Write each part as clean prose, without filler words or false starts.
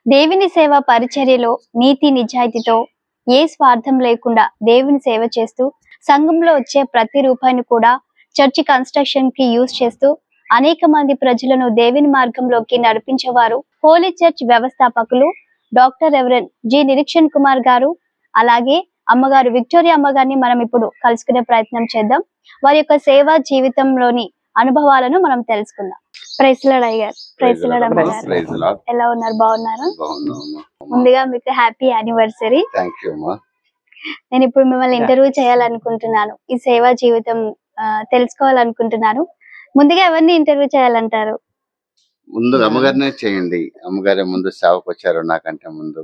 దేవుని సేవ పరిచర్యలో నీతి నిజాయితీతో ఏ స్వార్థం లేకుండా దేవుని సేవ చేస్తూ సంఘంలో వచ్చే ప్రతి రూపాయిని కూడా చర్చి కన్స్ట్రక్షన్ కి యూజ్ చేస్తూ అనేక మంది ప్రజలను దేవుని మార్గంలోకి నడిపించేవారు హోలీ చర్చ్ వ్యవస్థాపకులు doctor reverend G Nireekshan Kumar గారు. అలాగే అమ్మగారు విక్టోరియా అమ్మగారిని మనం ఇప్పుడు కలుసుకునే ప్రయత్నం చేద్దాం. వారి యొక్క సేవా జీవితంలోని అనుభవాలను మనం తెలుసుకుందాం. ప్రైజ్ లార్డ్ అయ్యగారు. ప్రైజ్ లార్డ్ అమ్మగారు. ఎలా ఉన్నారు? బాగున్నారా? ముందుగా మీకు హ్యాపీ యానివర్సరీ. నేను ఇప్పుడు మిమ్మల్ని ఇంటర్వ్యూ చేయాలనుకుంటున్నాను. ఈ సేవా జీవితం తెలుసుకోవాలనుకుంటున్నాను. ముందుగా ఎవరిని ఇంటర్వ్యూ చేయాలంటారు? ముందు అమ్మగారినే చేయండి. అమ్మగారే ముందు సేవకు వచ్చారు నాకంటే ముందు.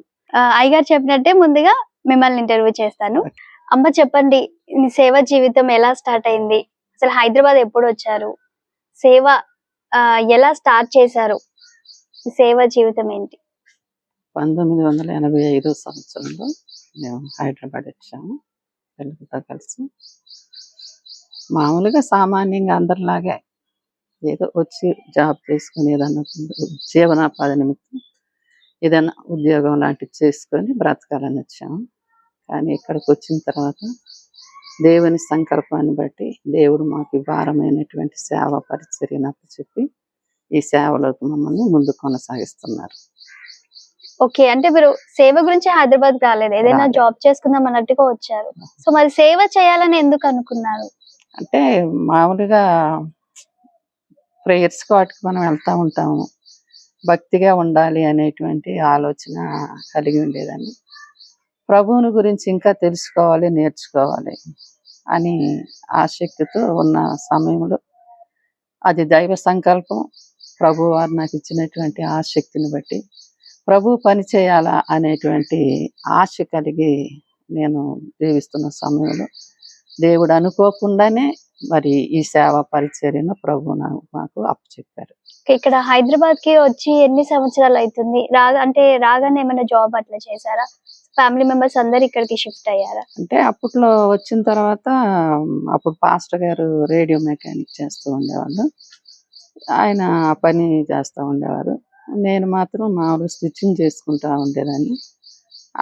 అయ్యగారు చెప్పినట్టే ముందుగా మిమ్మల్ని ఇంటర్వ్యూ చేస్తాను. అమ్మ చెప్పండి, ఈ సేవా జీవితం ఎలా స్టార్ట్ అయింది? అసలు హైదరాబాద్ ఎప్పుడు వచ్చారు? సేవ ఎలా స్టార్ట్ చేశారు? సేవా జీవితం ఏంటి? 1985 సంవత్సరంలో మేము హైదరాబాద్ వచ్చాము పిల్లలతో కలిసి. మామూలుగా సామాన్యంగా అందరిలాగే ఏదో వచ్చి జాబ్ చేసుకుని ఏదన్నా జీవనోపాధి నిమిత్తం ఏదైనా ఉద్యోగం లాంటివి చేసుకొని బ్రతకాలని వచ్చాము. కానీ ఇక్కడికి వచ్చిన తర్వాత దేవుని సంకల్పాన్ని బట్టి దేవుడు మాకు భారమైనటువంటి సేవ పరిచర్యను చెప్పి ఈ సేవలోకి మమ్మల్ని ముందు కొనసాగిస్తున్నారు. ఓకే, అంటే మీరు సేవ గురించి హైదరాబాద్ రాలేదు, ఏదైనా జాబ్ చేసుకుందాం అన్నట్టుగా వచ్చారు. సో మరి సేవ చేయాలని ఎందుకు అనుకున్నారు? అంటే మామూలుగా ప్రేయర్స్ వాటికి మనం వెళ్తూ ఉంటాము, భక్తిగా ఉండాలి అనేటువంటి ఆలోచన కలిగి ఉండేదాన్ని. ప్రభువుని గురించి ఇంకా తెలుసుకోవాలి, నేర్చుకోవాలి అని ఆసక్తితో ఉన్న సమయంలో అది దైవ సంకల్పం. ప్రభు వారు నాకు ఇచ్చినటువంటి ఆసక్తిని బట్టి ప్రభు పని చేయాలా అనేటువంటి ఆశ కలిగి నేను జీవిస్తున్న సమయంలో దేవుడు అనుకోకుండానే మరి ఈ సేవా పరిచర్యను ప్రభు మాకు అప్పచెప్పారు. ఇక్కడ హైదరాబాద్ కి వచ్చి ఎన్ని సంవత్సరాలు అవుతుంది? రాగానే ఏమైనా జాబ్ అట్లా చేశారా? ఫ్యామిలీ మెంబర్స్ అందరు ఇక్కడికి షిఫ్ట్ అయ్యారా? అంటే అప్పట్లో వచ్చిన తర్వాత అప్పుడు పాస్టర్ గారు రేడియో మెకానిక్ చేస్తూ ఉండేవాళ్ళు. ఆయన పని చేస్తూ ఉండేవారు. నేను మాత్రం మామూలు స్టిచ్చింగ్ చేసుకుంటా ఉండేదాన్ని.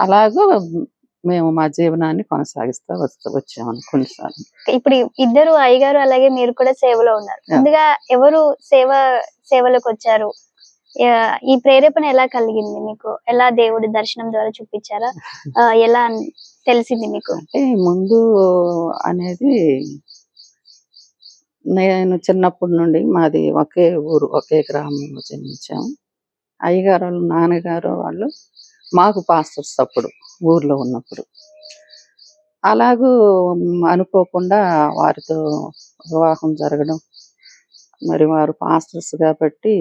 అలాగూ మేము మా జీవనాన్ని కొనసాగిస్తూ వచ్చాము కొన్నిసార్లు. ఇప్పుడు ఇద్దరు అయ్యగారు అలాగే మీరు కూడా సేవలో ఉన్నారు. ముందుగా ఎవరు సేవలోకి వచ్చారు? ఈ ప్రేరేపణ ఎలా కలిగింది మీకు? ఎలా దేవుడి దర్శనం ద్వారా చూపించారా? ఎలా తెలిసింది మీకు? అంటే ముందు అనేది నేను చిన్నప్పటి నుండి మాది ఒకే ఊరు, ఒకే గ్రామంలో జన్మించాము. అయ్యగారు వాళ్ళు, నాన్నగారు వాళ్ళు మాకు పాస్టర్స్ అప్పుడు ఊర్లో ఉన్నప్పుడు. అలాగూ అనుకోకుండా వారితో వివాహం జరగడం, మరి వారు పాస్టర్స్ కాబట్టి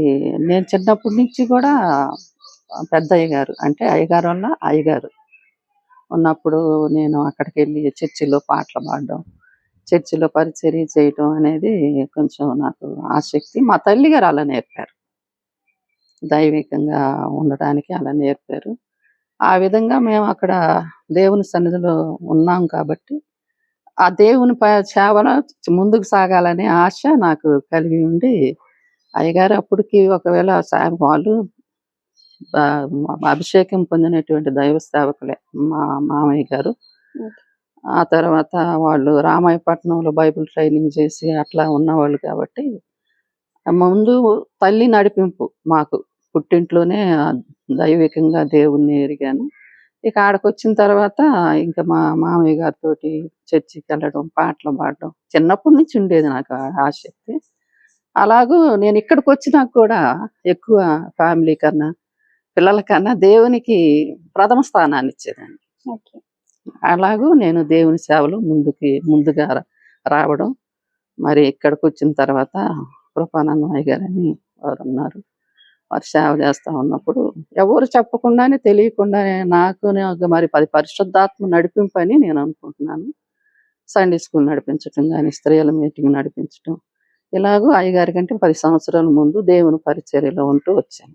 నేను చిన్నప్పటి నుంచి కూడా పెద్ద అయ్యగారు అంటే అయ్యగారు వల్ల అయ్యగారు ఉన్నప్పుడు నేను అక్కడికి వెళ్ళి చర్చిలో పాటలు పాడడం, చర్చిలో పరిచర్య చేయటం అనేది కొంచెం నాకు ఆసక్తి. మా తల్లి గారు అలా నేర్పారు, దైవికంగా ఉండడానికి అలా నేర్పారు. ఆ విధంగా మేము అక్కడ దేవుని సన్నిధిలో ఉన్నాం కాబట్టి ఆ దేవుని సేవలో ముందుకు సాగాలనే ఆశ నాకు కలిగి ఉండి, అయ్యగారు అప్పటికి ఒకవేళ వాళ్ళు అభిషేకం పొందినటువంటి దైవ సేవకులే మా మామయ్య గారు. ఆ తర్వాత వాళ్ళు రామాయపట్నంలో బైబిల్ ట్రైనింగ్ చేసి అట్లా ఉన్నవాళ్ళు కాబట్టి ముందు తల్లి నడిపింపు మాకు పుట్టింట్లోనే దైవికంగా దేవుణ్ణి ఎరిగాను. ఇక ఆడకు వచ్చిన తర్వాత ఇంకా మా మామయ్య గారితో చర్చికి వెళ్ళడం, పాటలు పాడడం చిన్నప్పటి నుంచి ఉండేది నాకు ఆసక్తి. అలాగూ నేను ఇక్కడికి వచ్చినాక కూడా ఎక్కువ ఫ్యామిలీ కన్నా పిల్లల కన్నా దేవునికి ప్రథమ స్థానాన్ని ఇచ్చేదాన్ని. అలాగూ నేను దేవుని సేవలో ముందుగా రావడం. మరి ఇక్కడికి వచ్చిన తర్వాత కృపానందమయ్య గారని వారు ఉన్నారు. వారు సేవ చేస్తూ ఉన్నప్పుడు ఎవరు చెప్పకుండానే తెలియకుండానే నాకు మరి పరిశుద్ధాత్మ నడిపింపని నేను అనుకుంటున్నాను. సండే స్కూల్ నడిపించటం కానీ, స్త్రీల మీటింగ్ నడిపించటం, ఇలాగూ అయ్యగారి కంటే 10 సంవత్సరాల ముందు దేవుని పరిచర్యలో ఉంటూ వచ్చాను.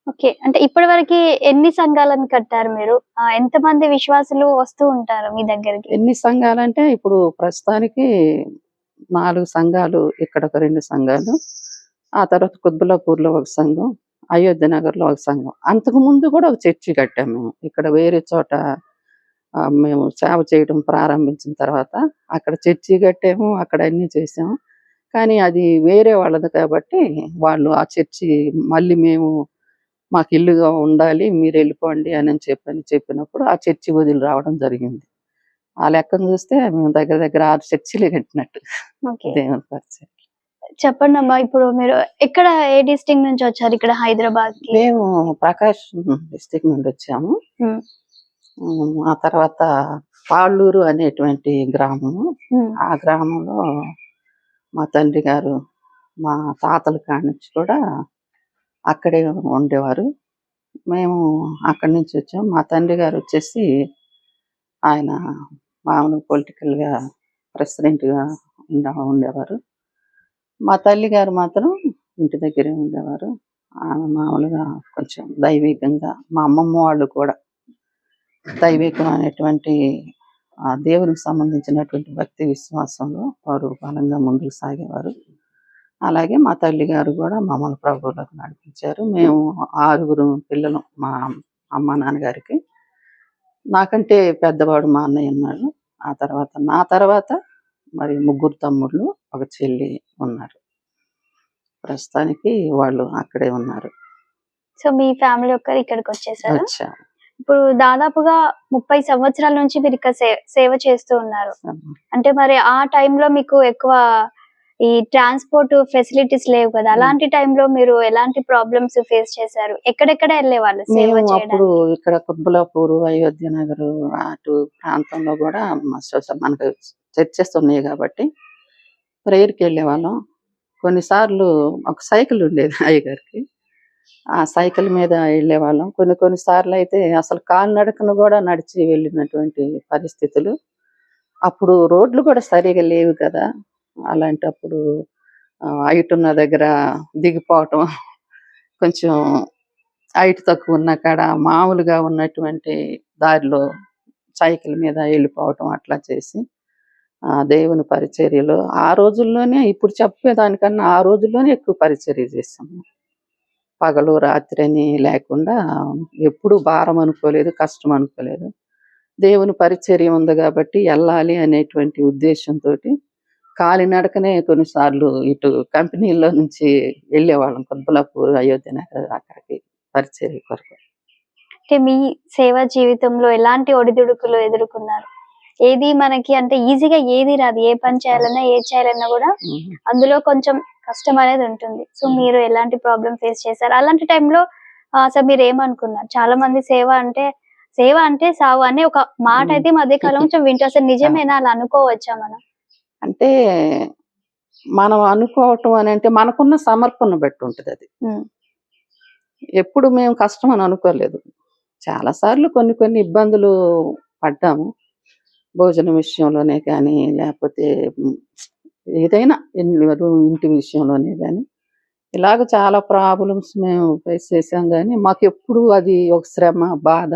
ఓకే, అంటే ఇప్పటి వరకు ఎన్ని సంఘాలను కట్టారు మీరు? ఎంతమంది విశ్వాసులు వస్తూ ఉంటారు మీ దగ్గరికి? ఎన్ని సంఘాలంటే ఇప్పుడు ప్రస్తుతానికి 4 సంఘాలు, ఇక్కడ ఒక 2 సంఘాలు, ఆ తర్వాత కుత్బులాపూర్లో ఒక సంఘం, అయోధ్య నగర్లో ఒక సంఘం. అంతకు ముందు కూడా ఒక చర్చి కట్టాము మేము. ఇక్కడ వేరే చోట మేము సేవ చేయడం ప్రారంభించిన తర్వాత అక్కడ చర్చి కట్టాము. అక్కడ అన్నీ చేసాము. కానీ అది వేరే వాళ్ళది కాబట్టి వాళ్ళు ఆ చర్చి మళ్ళీ మాకు ఇల్లుగా ఉండాలి, మీరు వెళ్ళిపోండి అని చెప్పినప్పుడు ఆ చర్చి వదిలి రావడం జరిగింది. ఆ లెక్కను చూస్తే మేము దగ్గర దగ్గర 6 చర్చిలు కట్టినట్టు ఓకే. దేవుని పరిచయం. చెప్పండి అమ్మా, ఇప్పుడు మీరు ఎక్కడ, ఏ డిస్ట్రిక్ట్ నుంచి వచ్చారు ఇక్కడ హైదరాబాద్ కి? మేము ప్రకాశం డిస్ట్రిక్ట్ నుండి వచ్చాము. ఆ తర్వాత పాళ్ళూరు అనేటువంటి గ్రామము. ఆ గ్రామంలో మా తండ్రి గారు మా తాతల కాడి నుంచి కూడా అక్కడే ఉండేవారు. మేము అక్కడి నుంచి వచ్చాం. మా తండ్రి గారు వచ్చేసి ఆయన మామూలు పొలిటికల్గా ప్రెసిడెంట్గా ఉండేవారు. మా తల్లి గారు మాత్రం ఇంటి దగ్గరే ఉండేవారు. ఆమె మామూలుగా కొంచెం దైవికంగా, మా అమ్మమ్మ వాళ్ళు కూడా దైవికం అనేటువంటి దేవునికి సంబంధించినటువంటి భక్తి విశ్వాసంలో వారు బలంగా ముందుకు సాగేవారు. అలాగే మా తల్లి గారు కూడా మమ్మల్ని ప్రభువులోకి నడిపించారు. మేము 6 పిల్లలు మా అమ్మ నాన్నగారికి. నాకంటే పెద్దవాడు మా అన్నయ్య ఉన్నాడు. ఆ తర్వాత నా తర్వాత మరి 3 తమ్ముళ్ళు, ఒక చెల్లి ఉన్నారు. ప్రస్తుతానికి వాళ్ళు అక్కడే ఉన్నారు. సో మీ ఫ్యామిలీ ఒక్కరు ఇక్కడికి వచ్చేసారు. వచ్చాము. ఇప్పుడు దాదాపుగా 30 సంవత్సరాల నుంచి మీరు ఇక్కడ సేవ చేస్తూ ఉన్నారు. అంటే మరి ఆ టైంలో మీకు ఎక్కువ ఈ ట్రాన్స్పోర్ట్ ఫెసిలిటీస్ లేవు కదా, అలాంటి టైంలో మీరు ఎలాంటి ప్రాబ్లమ్స్ ఫేస్ చేశారు? ఎక్కడెక్కడ వెళ్ళేవాళ్ళు సేవ మేము అప్పుడు చేయడానికి? ఇక్కడ కుత్బులాపూర్, అయోధ్య నగర్ అటు ప్రాంతంలో కూడా మనకు చర్చెస్ ఉన్నాయి కాబట్టి ప్రేయర్కి వెళ్ళేవాళ్ళం. కొన్నిసార్లు ఒక సైకిల్ ఉండేది అయ్యగారికి. ఆ సైకిల్ మీద వెళ్ళేవాళ్ళం. కొన్ని సార్లు అయితే అసలు కాలినడకను కూడా నడిచి వెళ్ళినటువంటి పరిస్థితులు. అప్పుడు రోడ్లు కూడా సరిగా లేవు కదా. అలాంటప్పుడు హైట్ ఉన్న దగ్గర దిగిపోవటం, కొంచెం హైట్ తక్కువ ఉన్న కాడ మామూలుగా ఉన్నటువంటి దారిలో సైకిల్ మీద వెళ్ళిపోవటం అట్లా చేసి దేవుని పరిచర్యలో ఆ రోజుల్లోనే, ఇప్పుడు చెప్పేదానికన్నా ఆ రోజుల్లోనే ఎక్కువ పరిచర్య చేసాము. పగలు రాత్రి అని లేకుండా ఎప్పుడు భారం అనుకోలేదు, కష్టం అనుకోలేదు. దేవుని పరిచర్య ఉంది కాబట్టి వెళ్ళాలి అనేటువంటి ఉద్దేశంతో కాలినడకనే కొన్నిసార్లు ఇటు కంపెనీల్లో నుంచి వెళ్ళేవాళ్ళం. కుత్బులాపూర్, అయోధ్య నగర్ అక్కడికి పరిచర్య కొరకు. అంటే మీ సేవా జీవితంలో ఎలాంటి ఒడిదుడుకులు ఎదుర్కొన్నారు? ఏది మనకి అంటే ఈజీగా ఏది రాదు. ఏ పని చేయాలన్నా, ఏ చేయాలన్నా కూడా అందులో కొంచెం కష్టం అనేది ఉంటుంది. సో మీరు ఎలాంటి ప్రాబ్లం ఫేస్ చేశారు? అలాంటి టైంలో అసలు మీరు ఏమనుకున్నారు? చాలా మంది సేవ అంటే సావు అనే ఒక మాట అయితే మధ్య కాలం కొంచెం వింటూ, అసలు నిజమేనా, అలా అనుకోవచ్చా మనం? అంటే మనం అనుకోవటం అని అంటే మనకున్న సమర్పణ బట్టి ఉంటుంది అది. ఎప్పుడు మేము కష్టం అని అనుకోలేదు. చాలా సార్లు కొన్ని ఇబ్బందులు పడ్డాము. భోజనం విషయంలోనే కానీ, లేకపోతే ఏదైనా ఇంటి విషయంలోనే కానీ, ఇలాగ చాలా ప్రాబ్లమ్స్ మేము ఫేస్ చేసాం. కానీ మాకు ఎప్పుడు అది ఒక శ్రమ, బాధ,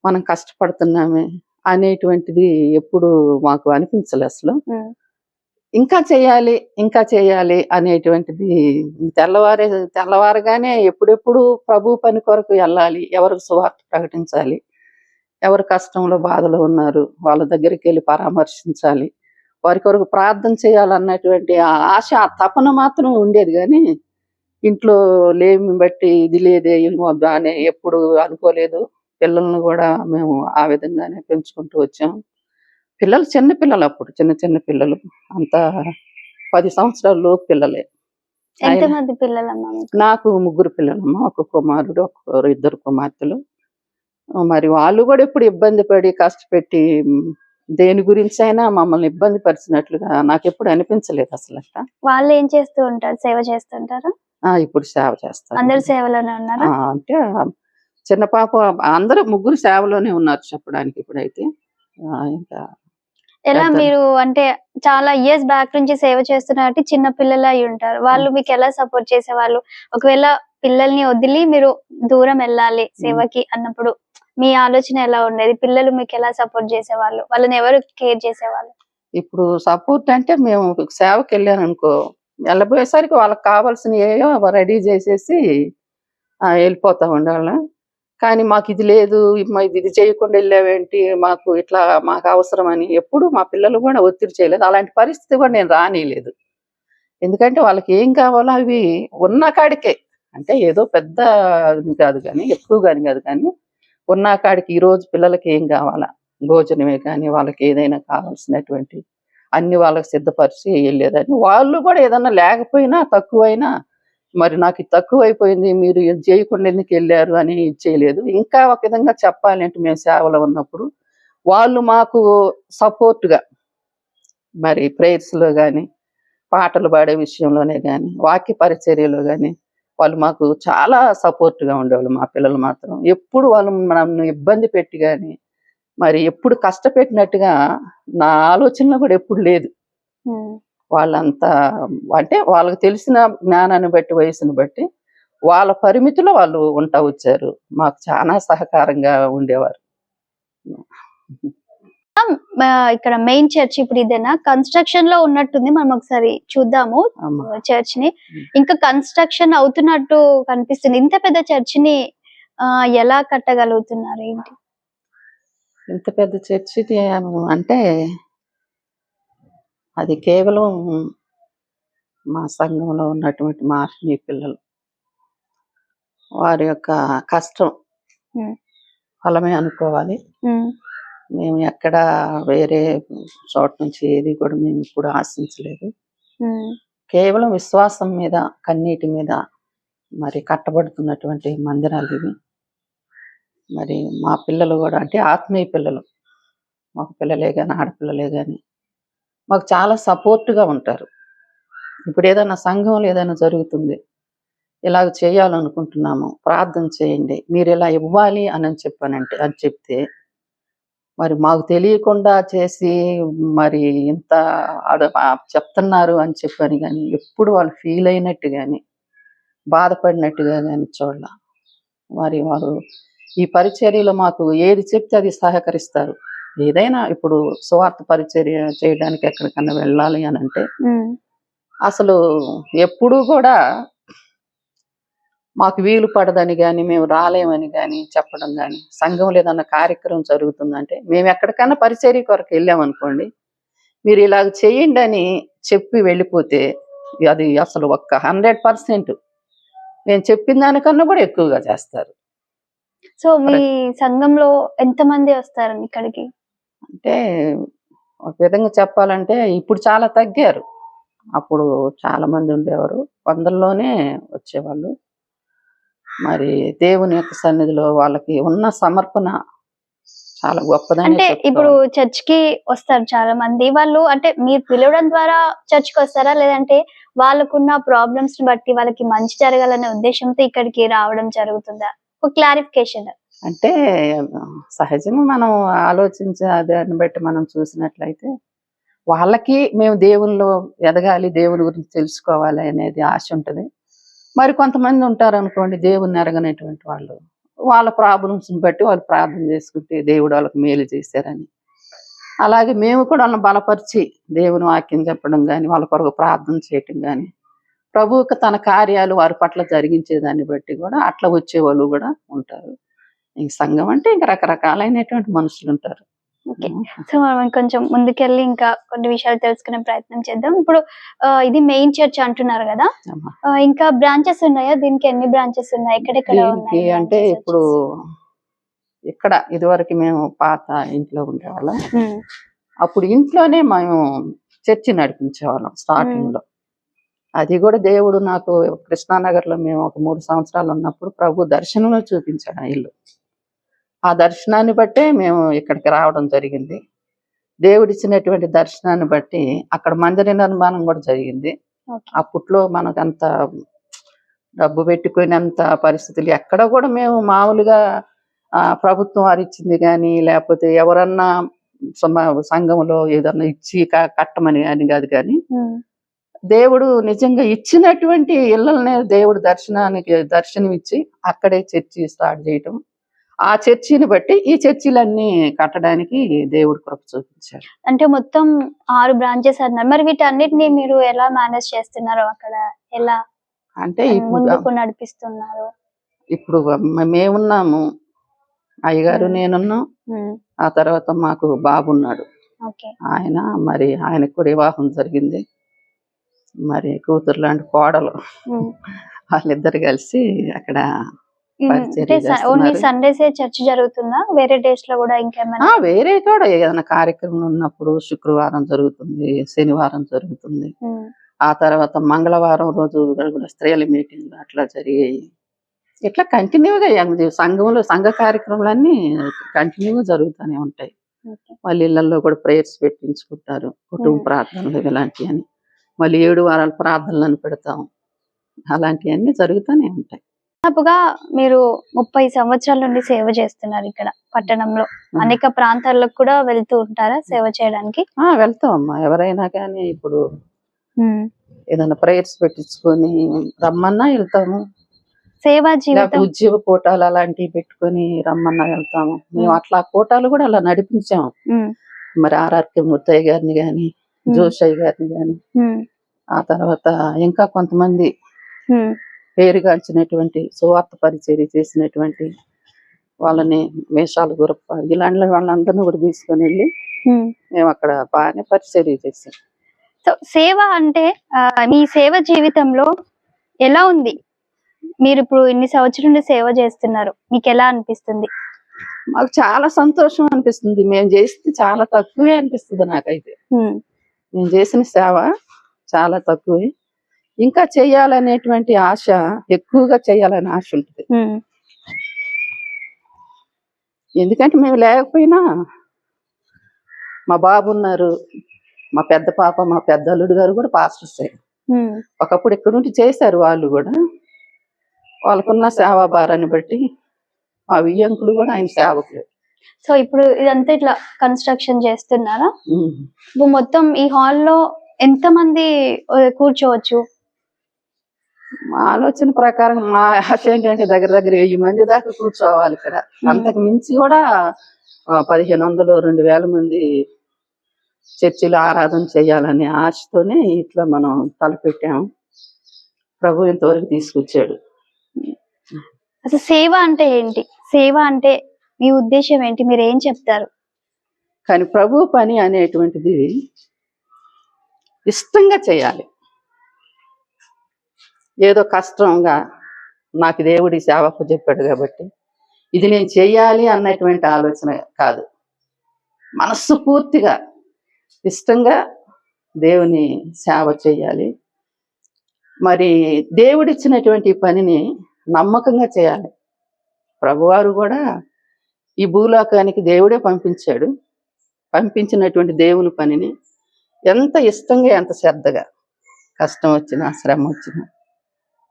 మనం కష్టపడుతున్నామే అనేటువంటిది ఎప్పుడు మాకు అనిపించలే అసలు. ఇంకా చేయాలి అనేటువంటిది తెల్లవారగానే ఎప్పుడెప్పుడు ప్రభు పని కొరకు వెళ్ళాలి, ఎవరికి సువార్త ప్రకటించాలి, ఎవరు కష్టంలో బాధలో ఉన్నారు వాళ్ళ దగ్గరికి వెళ్ళి పరామర్శించాలి, వారి కొరకు ప్రార్థన చేయాలన్నటువంటి ఆ ఆశ, ఆ తపన మాత్రం ఉండేది. కానీ ఇంట్లో లేమి బట్టి ఇది లేదే అని ఎప్పుడు అనుకోలేదు. పిల్లల్ని కూడా మేము ఆ విధంగానే పెంచుకుంటూ వచ్చాం. పిల్లలు చిన్న పిల్లలు, అప్పుడు చిన్న పిల్లలు, అంతా 10 సంవత్సరాల లోపు పిల్లలే. ఎంతమంది పిల్లలమ్మా? నాకు 3 పిల్లలమ్మా, ఒక కుమారుడు, 2 కుమార్తెలు. మరి వాళ్ళు కూడా ఎప్పుడు ఇబ్బంది పడి కష్టపెట్టి దేని గురించి అయినా మమ్మల్ని ఇబ్బంది పరిచినట్లుగా నాకు ఎప్పుడు అనిపించలేదు అసలు. వాళ్ళు ఏం చేస్తూ ఉంటారు? సేవ చేస్తుంటారా? ఇప్పుడు సేవ చేస్తారు. అందరు సేవలోనే ఉన్నారా? అంటే చిన్న పాప, అందరూ 3 సేవలోనే ఉన్నారు చెప్పడానికి ఇప్పుడైతే. ఇంకా ఎలా మీరు అంటే చాలా ఇయర్స్ బ్యాక్ నుంచి సేవ చేస్తున్నట్టు చిన్న పిల్లలు అయి ఉంటారు, వాళ్ళు మీకు ఎలా సపోర్ట్ చేసేవాళ్ళు? ఒకవేళ పిల్లల్ని వదిలి మీరు దూరం వెళ్ళాలి సేవకి అన్నప్పుడు మీ ఆలోచన ఎలా ఉండేది? పిల్లలు మీకు ఎలా సపోర్ట్ చేసేవాళ్ళు? వాళ్ళని ఎవరు కేర్ చేసేవాళ్ళు? ఇప్పుడు సపోర్ట్ అంటే మేము సేవకి వెళ్ళాను అనుకో, వెళ్ళబోయేసరికి వాళ్ళకి కావాల్సిన ఏవో రెడీ చేసేసి వెళ్ళిపోతా ఉండేవాళ్ళం. కానీ మాకు ఇది లేదు, ఇది చేయకుండా వెళ్ళావేంటి, మాకు ఇట్లా మాకు అవసరం అని ఎప్పుడు మా పిల్లలు కూడా ఒత్తిడి చేయలేదు. అలాంటి పరిస్థితి కూడా నేను రానియలేదు. ఎందుకంటే వాళ్ళకి ఏం కావాలో అవి ఉన్న కాడికే, అంటే ఏదో పెద్ద కాదు కానీ ఎక్కువ కాదు కానీ ఉన్న కాడికి ఈరోజు పిల్లలకి ఏం కావాలా, భోజనమే కానీ వాళ్ళకి ఏదైనా కావాల్సినటువంటి అన్ని వాళ్ళకి సిద్ధపరిచి వెళ్ళేదని. వాళ్ళు కూడా ఏదన్నా లేకపోయినా తక్కువైనా మరి నాకు ఇది తక్కువైపోయింది, మీరు ఇది చేయకుండా ఎందుకు వెళ్ళారు అని ఇది చేయలేదు. ఇంకా ఒక విధంగా చెప్పాలంటే మేము సేవలో ఉన్నప్పుడు వాళ్ళు మాకు సపోర్ట్గా మరి ప్రేయర్స్లో కానీ పాటలు పాడే విషయంలోనే కానీ వాక్య పరిచర్యలో కానీ వాళ్ళు మాకు చాలా సపోర్ట్గా ఉండేవాళ్ళు. మా పిల్లలు మాత్రం ఎప్పుడు వాళ్ళు నన్ను ఇబ్బంది పెట్టి కానీ మరి ఎప్పుడు కష్టపెట్టినట్టుగా నా ఆలోచనలో కూడా ఎప్పుడు లేదు. వాళ్ళంతా అంటే వాళ్ళకి తెలిసిన జ్ఞానాన్ని బట్టి వయసుని బట్టి వాళ్ళ పరిమితిలో వాళ్ళు ఉంటా వచ్చారు. మాకు చాలా సహకారంగా ఉండేవారు. ఇక్కడ మెయిన్ చర్చ్ ఇప్పుడు ఇదేనా? కన్స్ట్రక్షన్ లో ఉన్నట్టుంది, మనం ఒకసారి చూద్దాము చర్చ్ ని. ఇంకా కన్స్ట్రక్షన్ అవుతున్నట్టు కనిపిస్తుంది. ఇంత పెద్ద చర్చ్ ని ఎలా కట్టగలుగుతున్నారు ఏంటి? ఇంత పెద్ద చర్చి అంటే అది కేవలం మా సంఘంలో ఉన్నటువంటి మా ఆత్మీయ పిల్లలు వారి యొక్క కష్టం ఫలమే అనుకోవాలి. మేము ఎక్కడ వేరే చోట నుంచి ఏది కూడా మేము ఇప్పుడు ఆశించలేదు. కేవలం విశ్వాసం మీద కన్నీటి మీద మరి కట్టబడుతున్నటువంటి మందిరాలు ఇవి. మరి మా పిల్లలు కూడా అంటే ఆత్మీయ పిల్లలు, మాకు పిల్లలే కానీ ఆడపిల్లలే కానీ మాకు చాలా సపోర్ట్గా ఉంటారు. ఇప్పుడు ఏదైనా సంఘంలో ఏదైనా జరుగుతుంది, ఇలాగ చేయాలనుకుంటున్నాము, ప్రార్థన చేయండి, మీరు ఇలా ఇవ్వాలి అని చెప్తే మరి మాకు తెలియకుండా చేసి మరి ఇంత చెప్తున్నారు అని చెప్పని కానీ ఎప్పుడు వాళ్ళు ఫీల్ అయినట్టు కానీ బాధపడినట్టుగా కానీ చూడాల. మరి వారు ఈ పరిచర్యలో మాకు ఏది చెప్తే అది సహకరిస్తారు. ఏదైనా ఇప్పుడు సువార్త పరిచర్య చేయడానికి ఎక్కడికన్నా వెళ్ళాలి అని అంటే అసలు ఎప్పుడూ కూడా మాకు వీలు పడదని కానీ మేము రాలేమని కానీ చెప్పడం కానీ, సంఘంలో ఏదన్నా కార్యక్రమం జరుగుతుందంటే మేము ఎక్కడికన్నా పరిచర్య కొరకు వెళ్ళామనుకోండి, మీరు ఇలాగ చేయండి అని చెప్పి వెళ్ళిపోతే అది అసలు 100% నేను చెప్పిన దానికన్నా కూడా ఎక్కువగా చేస్తారు. సో మీ సంఘంలో ఎంతమంది వస్తారండి ఇక్కడికి? అంటే ఒక విధంగా చెప్పాలంటే ఇప్పుడు చాలా తగ్గారు. అప్పుడు చాలా మంది ఉండేవారు, 100లోనే వచ్చేవాళ్ళు. మరి దేవుని యొక్క సన్నిధిలో వాళ్ళకి ఉన్న సమర్పణ చాలా గొప్పదని. అంటే ఇప్పుడు చర్చ్ కి వస్తారు చాలా మంది, వాళ్ళు అంటే మీరు పిలవడం ద్వారా చర్చ్ కి వస్తారా, లేదంటే వాళ్ళకున్న ప్రాబ్లమ్స్ ని బట్టి వాళ్ళకి మంచి జరగాలనే ఉద్దేశంతో ఇక్కడికి రావడం జరుగుతుందా? ఒక క్లారిఫికేషన్. అంటే సహజంగా మనం ఆలోచించే దాన్ని బట్టి మనం చూసినట్లయితే వాళ్ళకి మేము దేవుల్లో ఎదగాలి, దేవుని గురించి తెలుసుకోవాలి అనేది ఆశ ఉంటుంది. మరి కొంతమంది ఉంటారు అనుకోండి, దేవుని ఎరగనటువంటి వాళ్ళు, వాళ్ళ ప్రాబ్లమ్స్ని బట్టి వాళ్ళు ప్రార్థన చేసుకుంటే దేవుడు వాళ్ళకి మేలు చేశారని. అలాగే మేము కూడా వాళ్ళని బలపరిచి దేవుని వాక్యం చెప్పడం కానీ, వాళ్ళ కొరకు ప్రార్థన చేయటం కానీ, ప్రభువుకి తన కార్యాలు వారి పట్ల జరిగించేదాన్ని బట్టి కూడా అట్లా వచ్చేవాళ్ళు కూడా ఉంటారు. ఈ సంఘం అంటే ఇంకా రకరకాలైనటువంటి మనుషులు ఉంటారు. ఓకే, సో మనం కొంచెం ముందుకెళ్ళి ఇంకా కొన్ని విషయాలు తెలుసుకునే ప్రయత్నం చేద్దాం. ఇప్పుడు ఇది మెయిన్ చర్చ్ అంటున్నారు కదా, ఇంకా బ్రాంచెస్ ఉన్నాయా? దీనికి ఎన్ని బ్రాంచెస్ ఉన్నాయి, ఎక్కడెక్కడ ఉన్నాయి? అంటే ఇప్పుడు ఇక్కడ ఇదివరకు మేము పాత ఇంట్లో ఉండేవాళ్ళం. అప్పుడు ఇంట్లోనే మేము చర్చి నడిపించేవాళ్ళం స్టార్టింగ్ లో. అది కూడా దేవుడు నాకు కృష్ణానగర్ లో మేము ఒక 3 సంవత్సరాలు ఉన్నప్పుడు ప్రభు దర్శనంలో చూపించాడు ఆ ఇల్లు. ఆ దర్శనాన్ని బట్టే మేము ఇక్కడికి రావడం జరిగింది. దేవుడిచ్చినటువంటి దర్శనాన్ని బట్టి అక్కడ మందిర నిర్మాణం కూడా జరిగింది. అప్పట్లో మనకంత డబ్బు పెట్టుకునేంత పరిస్థితులు ఎక్కడ కూడా మేము మామూలుగా ప్రభుత్వం వారు ఇచ్చింది కానీ, లేకపోతే ఎవరన్నా సంఘంలో ఏదన్నా ఇచ్చి కట్టమని అని కాదు కానీ, దేవుడు నిజంగా ఇచ్చినటువంటి ఇళ్ళనే దేవుడు దర్శనం ఇచ్చి అక్కడే చర్చి స్టార్ట్ చేయటం. ఆ చర్చిని బట్టి ఈ చర్చిలన్నీ కట్టడానికి దేవుడు కృప చూపించాడు. అంటే మొత్తం 6 బ్రాంచెస్ అన్నారు. మరి వీటన్నిటిని మీరు ఎలా మేనేజ్ చేస్తున్నారు? అక్కడ ఎలా అంటే ముందుకు నడిపిస్తున్నారు? ఇప్పుడు మేమున్నాము, అయ్యగారు ఉమ్, నేనున్నాం. ఉమ్, ఆ తర్వాత మాకు బాబు ఉన్నాడు. ఓకే. ఆయనకు కూడా వివాహం జరిగింది. మరి కూతురు లాంటి కోడలు, ఉమ్, వాళ్ళిద్దరు కలిసి అక్కడ అంటే పరిచర్య ఓన్లీ చేస్తున్నారు. సండేసే చర్చ్ జరుగుతుందా, వేరే డేస్ లో కూడా ఇంకేమైనా? వేరే కూడా ఏదైనా కార్యక్రమం ఉన్నప్పుడు శుక్రవారం జరుగుతుంది, శనివారం జరుగుతుంది. ఉమ్, ఆ తర్వాత మంగళవారం రోజు కూడా స్త్రీల మీటింగ్లు అట్లా జరిగాయి. ఇట్లా కంటిన్యూగా సంఘంలో సంఘ కార్యక్రమాలన్నీ కంటిన్యూగా జరుగుతూనే ఉంటాయి. ఓకే. వాళ్ళ ఇళ్లలో కూడా ప్రేయర్స్ పెట్టించుకుంటారు, కుటుంబ ఉమ్. ప్రార్థనలు ఇలాంటివన్నీ. మళ్ళీ 7 వారాల ప్రార్థనలను పెడతాం. అలాంటివన్నీ జరుగుతూనే ఉంటాయి. దాదాపుగా మీరు 30 సంవత్సరాల నుండి సేవ చేస్తున్నారు ఇక్కడ పట్టణంలో. అనేక ప్రాంతాలకు కూడా వెళ్తూ ఉంటారా సేవ చేయడానికి? వెళ్తాం అమ్మా. ఎవరైనా కానీ ఇప్పుడు ఉమ్. ఏదైనా ప్రేయర్స్ పెట్టించుకొని రమ్మన్నా వెళ్తాము. సేవా లేకపోతే జీవితం. ఉద్యోగ కోటాలు అలాంటివి పెట్టుకొని రమ్మన్నా వెళ్తాము. మేము అట్లా కోటాలు కూడా అలా నడిపించాము. ఉమ్, మరి ఆర్ఆర్కే ముత్తయ్య గారిని గాని, జోషయ్య గారిని గాని, ఉమ్, ఆ తర్వాత ఇంకా కొంతమంది ఉమ్, పేరుగాంచినటువంటి సువార్త పరిచర్య చేసినటువంటి వాళ్ళని, మేషాలు గురప్ప ఇలాంటి వాళ్ళందరినీ కూడా తీసుకొని వెళ్ళి ఉమ్. మేము అక్కడ బాగానే పరిచర్య చేసాం. సో సేవ అంటే మీ సేవ జీవితంలో ఎలా ఉంది? మీరు ఇప్పుడు ఇన్ని సంవత్సరాల నుండి సేవ చేస్తున్నారు, మీకు ఎలా అనిపిస్తుంది? మాకు చాలా సంతోషం అనిపిస్తుంది. మేము చేస్తే చాలా తక్కువే అనిపిస్తుంది నాకైతే. ఉమ్, మేము చేసిన సేవ చాలా తక్కువే. ఇంకా చెయ్యాలనేటువంటి ఆశ, ఎక్కువగా చెయ్యాలనే ఆశ ఉంటుంది. ఉమ్, ఎందుకంటే మేము లేకపోయినా మా బాబు ఉన్నారు, మా పెద్ద పాప, మా పెద్ద అల్లుడు గారు కూడా పాస్టర్సే. ఉమ్. ఒకప్పుడు ఇక్కడ నుండి చేశారు వాళ్ళు కూడా. వాళ్ళకున్న సేవా భారాన్ని బట్టి మా వియ్యంకుడు కూడా ఆయన సేవకులు. సో ఇప్పుడు ఇదంతా ఇట్లా కన్స్ట్రక్షన్ చేస్తున్నారా? ఉమ్. ఇప్పుడు మొత్తం ఈ హాల్లో ఎంత మంది కూర్చోవచ్చు? మా ఆలోచన ప్రకారం మా ఆశ ఏంటంటే దగ్గర దగ్గర 1000 మంది దాకా కూర్చోవాలి ఇక్కడ. అంతకు మించి కూడా 1500 2000 మంది చర్చిలో ఆరాధన చేయాలనే ఆశతోనే ఇట్లా మనం తలపెట్టాము. ప్రభు ఇంతవరకు తీసుకొచ్చాడు. అసలు సేవ అంటే ఏంటి? సేవ అంటే మీ ఉద్దేశం ఏంటి? మీరు ఏం చెప్తారు? కానీ ప్రభు పని అనేటువంటిది ఇష్టంగా చేయాలి. ఏదో కష్టంగా నాకు దేవుడి సేవకు చెప్పాడు కాబట్టి ఇది నేను చెయ్యాలి అన్నటువంటి ఆలోచన కాదు. మనస్సు పూర్తిగా ఇష్టంగా దేవుని సేవ చేయాలి. మరి దేవుడిచ్చినటువంటి పనిని నమ్మకంగా చేయాలి. ప్రభువారు కూడా ఈ భూలోకానికి దేవుడే పంపించాడు. పంపించినటువంటి దేవుని పనిని ఎంత ఇష్టంగా, ఎంత శ్రద్ధగా, కష్టం వచ్చినా, శ్రమ వచ్చినా,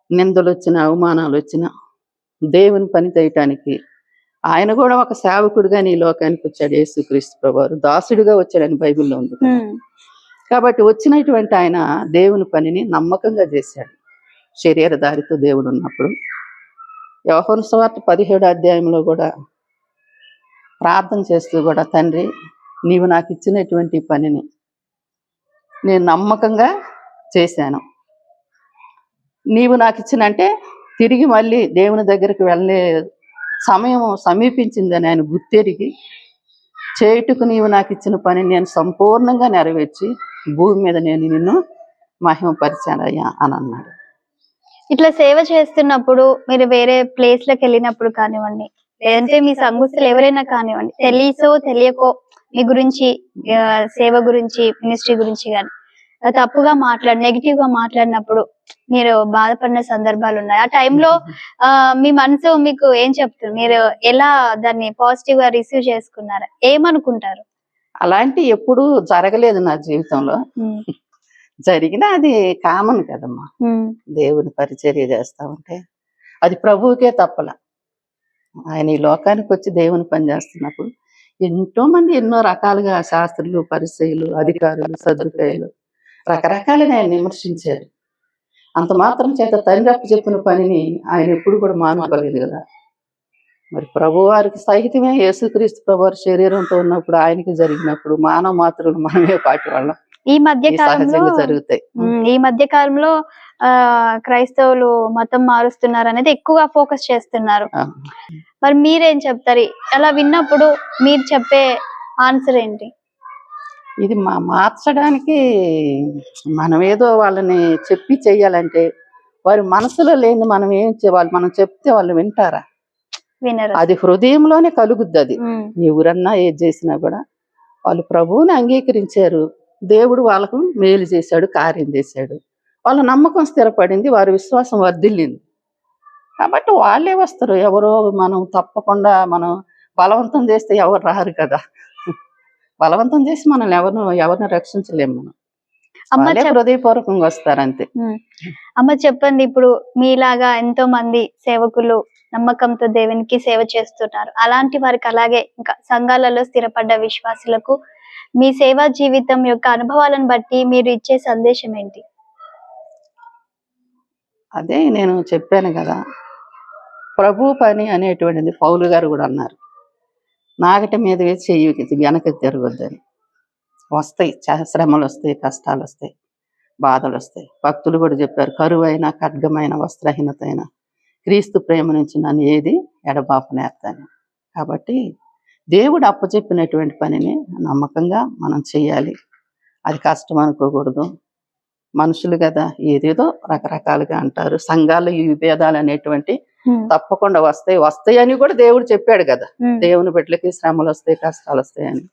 నిందలు వచ్చినా, అవమానాలు వచ్చినా దేవుని పని చేయటానికి ఆయన కూడా ఒక సేవకుడిగా నీ లోకానికి వచ్చాడు. యేసుక్రీస్తు ప్రభువారు దాసుడిగా వచ్చాడని బైబిల్లో ఉంది. కాబట్టి వచ్చినటువంటి ఆయన దేవుని పనిని నమ్మకంగా చేశాడు. శరీరధారితో దేవుడు ఉన్నప్పుడు యోహాను సువార్త 17వ అధ్యాయంలో కూడా ప్రార్థన చేస్తూ కూడా, తండ్రి నీవు నాకు ఇచ్చినటువంటి పనిని నేను నమ్మకంగా చేశాను. నీవు నాకు ఇచ్చినంటే తిరిగి మళ్ళీ దేవుని దగ్గరికి వెళ్ళే సమయం సమీపించిందని ఆయన గుర్తెరిగి, చేయుటకు నీవు నాకు ఇచ్చిన పని నేను సంపూర్ణంగా నెరవేర్చి భూమి మీద నేను నిన్ను మహిమపరిచానయ్యా అని అన్నాడు. ఇట్లా సేవ చేస్తున్నప్పుడు మీరు వేరే ప్లేస్ లకు వెళ్ళినప్పుడు కానివ్వండి, లేదంటే మీ సంఘస్థులు ఎవరైనా కానివ్వండి, తెలిసో తెలియకో మీ గురించి, సేవ గురించి, మినిస్ట్రీ గురించి కానీ తప్పుగా నెగిటివ్ గా మాట్లాడినప్పుడు మీరు బాధపడిన సందర్భాలు ఉన్నాయి? ఆ టైంలో మీ మనసు మీకు ఏం చెప్తుంది? మీరు ఎలా దాన్ని పాజిటివ్ గా రిసీవ్ చేసుకున్నారా? ఏమనుకుంటారు? అలాంటి ఎప్పుడు జరగలేదు నా జీవితంలో. జరిగినా అది కామన్ కదమ్మా. దేవుని పరిచర్య చేస్తా ఉంటే అది ప్రభువుకే తప్పల. ఆయన ఈ లోకానికి వచ్చి దేవుని పని చేస్తున్నప్పుడు ఎంతో మంది ఎన్నో రకాలుగా శాస్త్రులు, పరిసయ్యులు, అధికారులు, సద్దుకాయలు రకరకాలుగా ఆయన విమర్శించారు. అంత మాత్రం చేత తండ్రి అప్పు చెప్పిన పనిని ఆయన ఎప్పుడు కూడా మానుకోలేదు కదా. మరి ప్రభువారికి సహితమే యేసుక్రీస్తు ప్రభువారి శరీరంతో ఉన్నప్పుడు ఆయనకి జరిగినప్పుడు మానవ మాత్రులు మనమే పాటి వాళ్ళం. ఈ మధ్య కాలంలో సహజంగా జరుగుతాయి. ఈ మధ్య కాలంలో క్రైస్తవులు మతం మారుస్తున్నారు అనేది ఎక్కువగా ఫోకస్ చేస్తున్నారు. మరి మీరేం చెప్తారు? అలా విన్నప్పుడు మీరు చెప్పే ఆన్సర్ ఏంటి? ఇది మార్చడానికి మనం ఏదో వాళ్ళని చెప్పి చెయ్యాలంటే వారి మనసులో లేని మనం వాళ్ళు మనం చెప్తే వాళ్ళు వింటారా? వినరు. అది హృదయంలోనే కలుగుద్ది. అది ఎవరన్నా ఏది చేసినా కూడా వాళ్ళు ప్రభువుని అంగీకరించారు, దేవుడు వాళ్ళకు మేలు చేశాడు, కార్యం చేశాడు, వాళ్ళ నమ్మకం స్థిరపడింది, వారి విశ్వాసం వర్ధిల్లింది. కాబట్టి వాళ్ళే వస్తారు. ఎవరో మనం తప్పకుండా మనం బలవంతం చేస్తే ఎవరు రారు కదా. బలవంతం చేసి మనల్ని ఎవరిని రక్షించలేము. మనం హృదయపూర్వకంగా వస్తారు అంతే. అమ్మ చెప్పండి, ఇప్పుడు మీలాగా ఎంతో మంది సేవకులు నమ్మకంతో దేవునికి సేవ చేస్తున్నారు. అలాంటి వారికి, అలాగే ఇంకా సంఘాలలో స్థిరపడ్డ విశ్వాసులకు మీ సేవా జీవితం యొక్క అనుభవాలను బట్టి మీరు ఇచ్చే సందేశం ఏంటి? అదే నేను చెప్పాను కదా, ప్రభు పని అనేటువంటిది పౌలు గారు కూడా అన్నారు, నాగటి మీద వేసి చెయ్యి వెనక్కి తిరగొద్దని. వస్తాయి, శ్రమలు వస్తాయి, కష్టాలు వస్తాయి, బాధలు వస్తాయి. భక్తులు కూడా చెప్పారు, కరువైన ఖడ్గమైన వస్త్రహీనత అయినా క్రీస్తు ప్రేమ నుంచి నన్ను ఏది ఎడబాపనేస్తాను. కాబట్టి దేవుడు అప్పచెప్పినటువంటి పనిని నమ్మకంగా మనం చేయాలి. అది కష్టం అనుకోకూడదు. మనుషులు కదా, ఏదేదో రకరకాలుగా అంటారు. సంఘాలు ఈ విభేదాలు అనేటువంటి తప్పకుండా వస్తాయి అని కూడా దేవుడు చెప్పాడు కదా. దేవుని బిడ్డలకి శ్రమలు వస్తాయి, కష్టాలు వస్తాయని.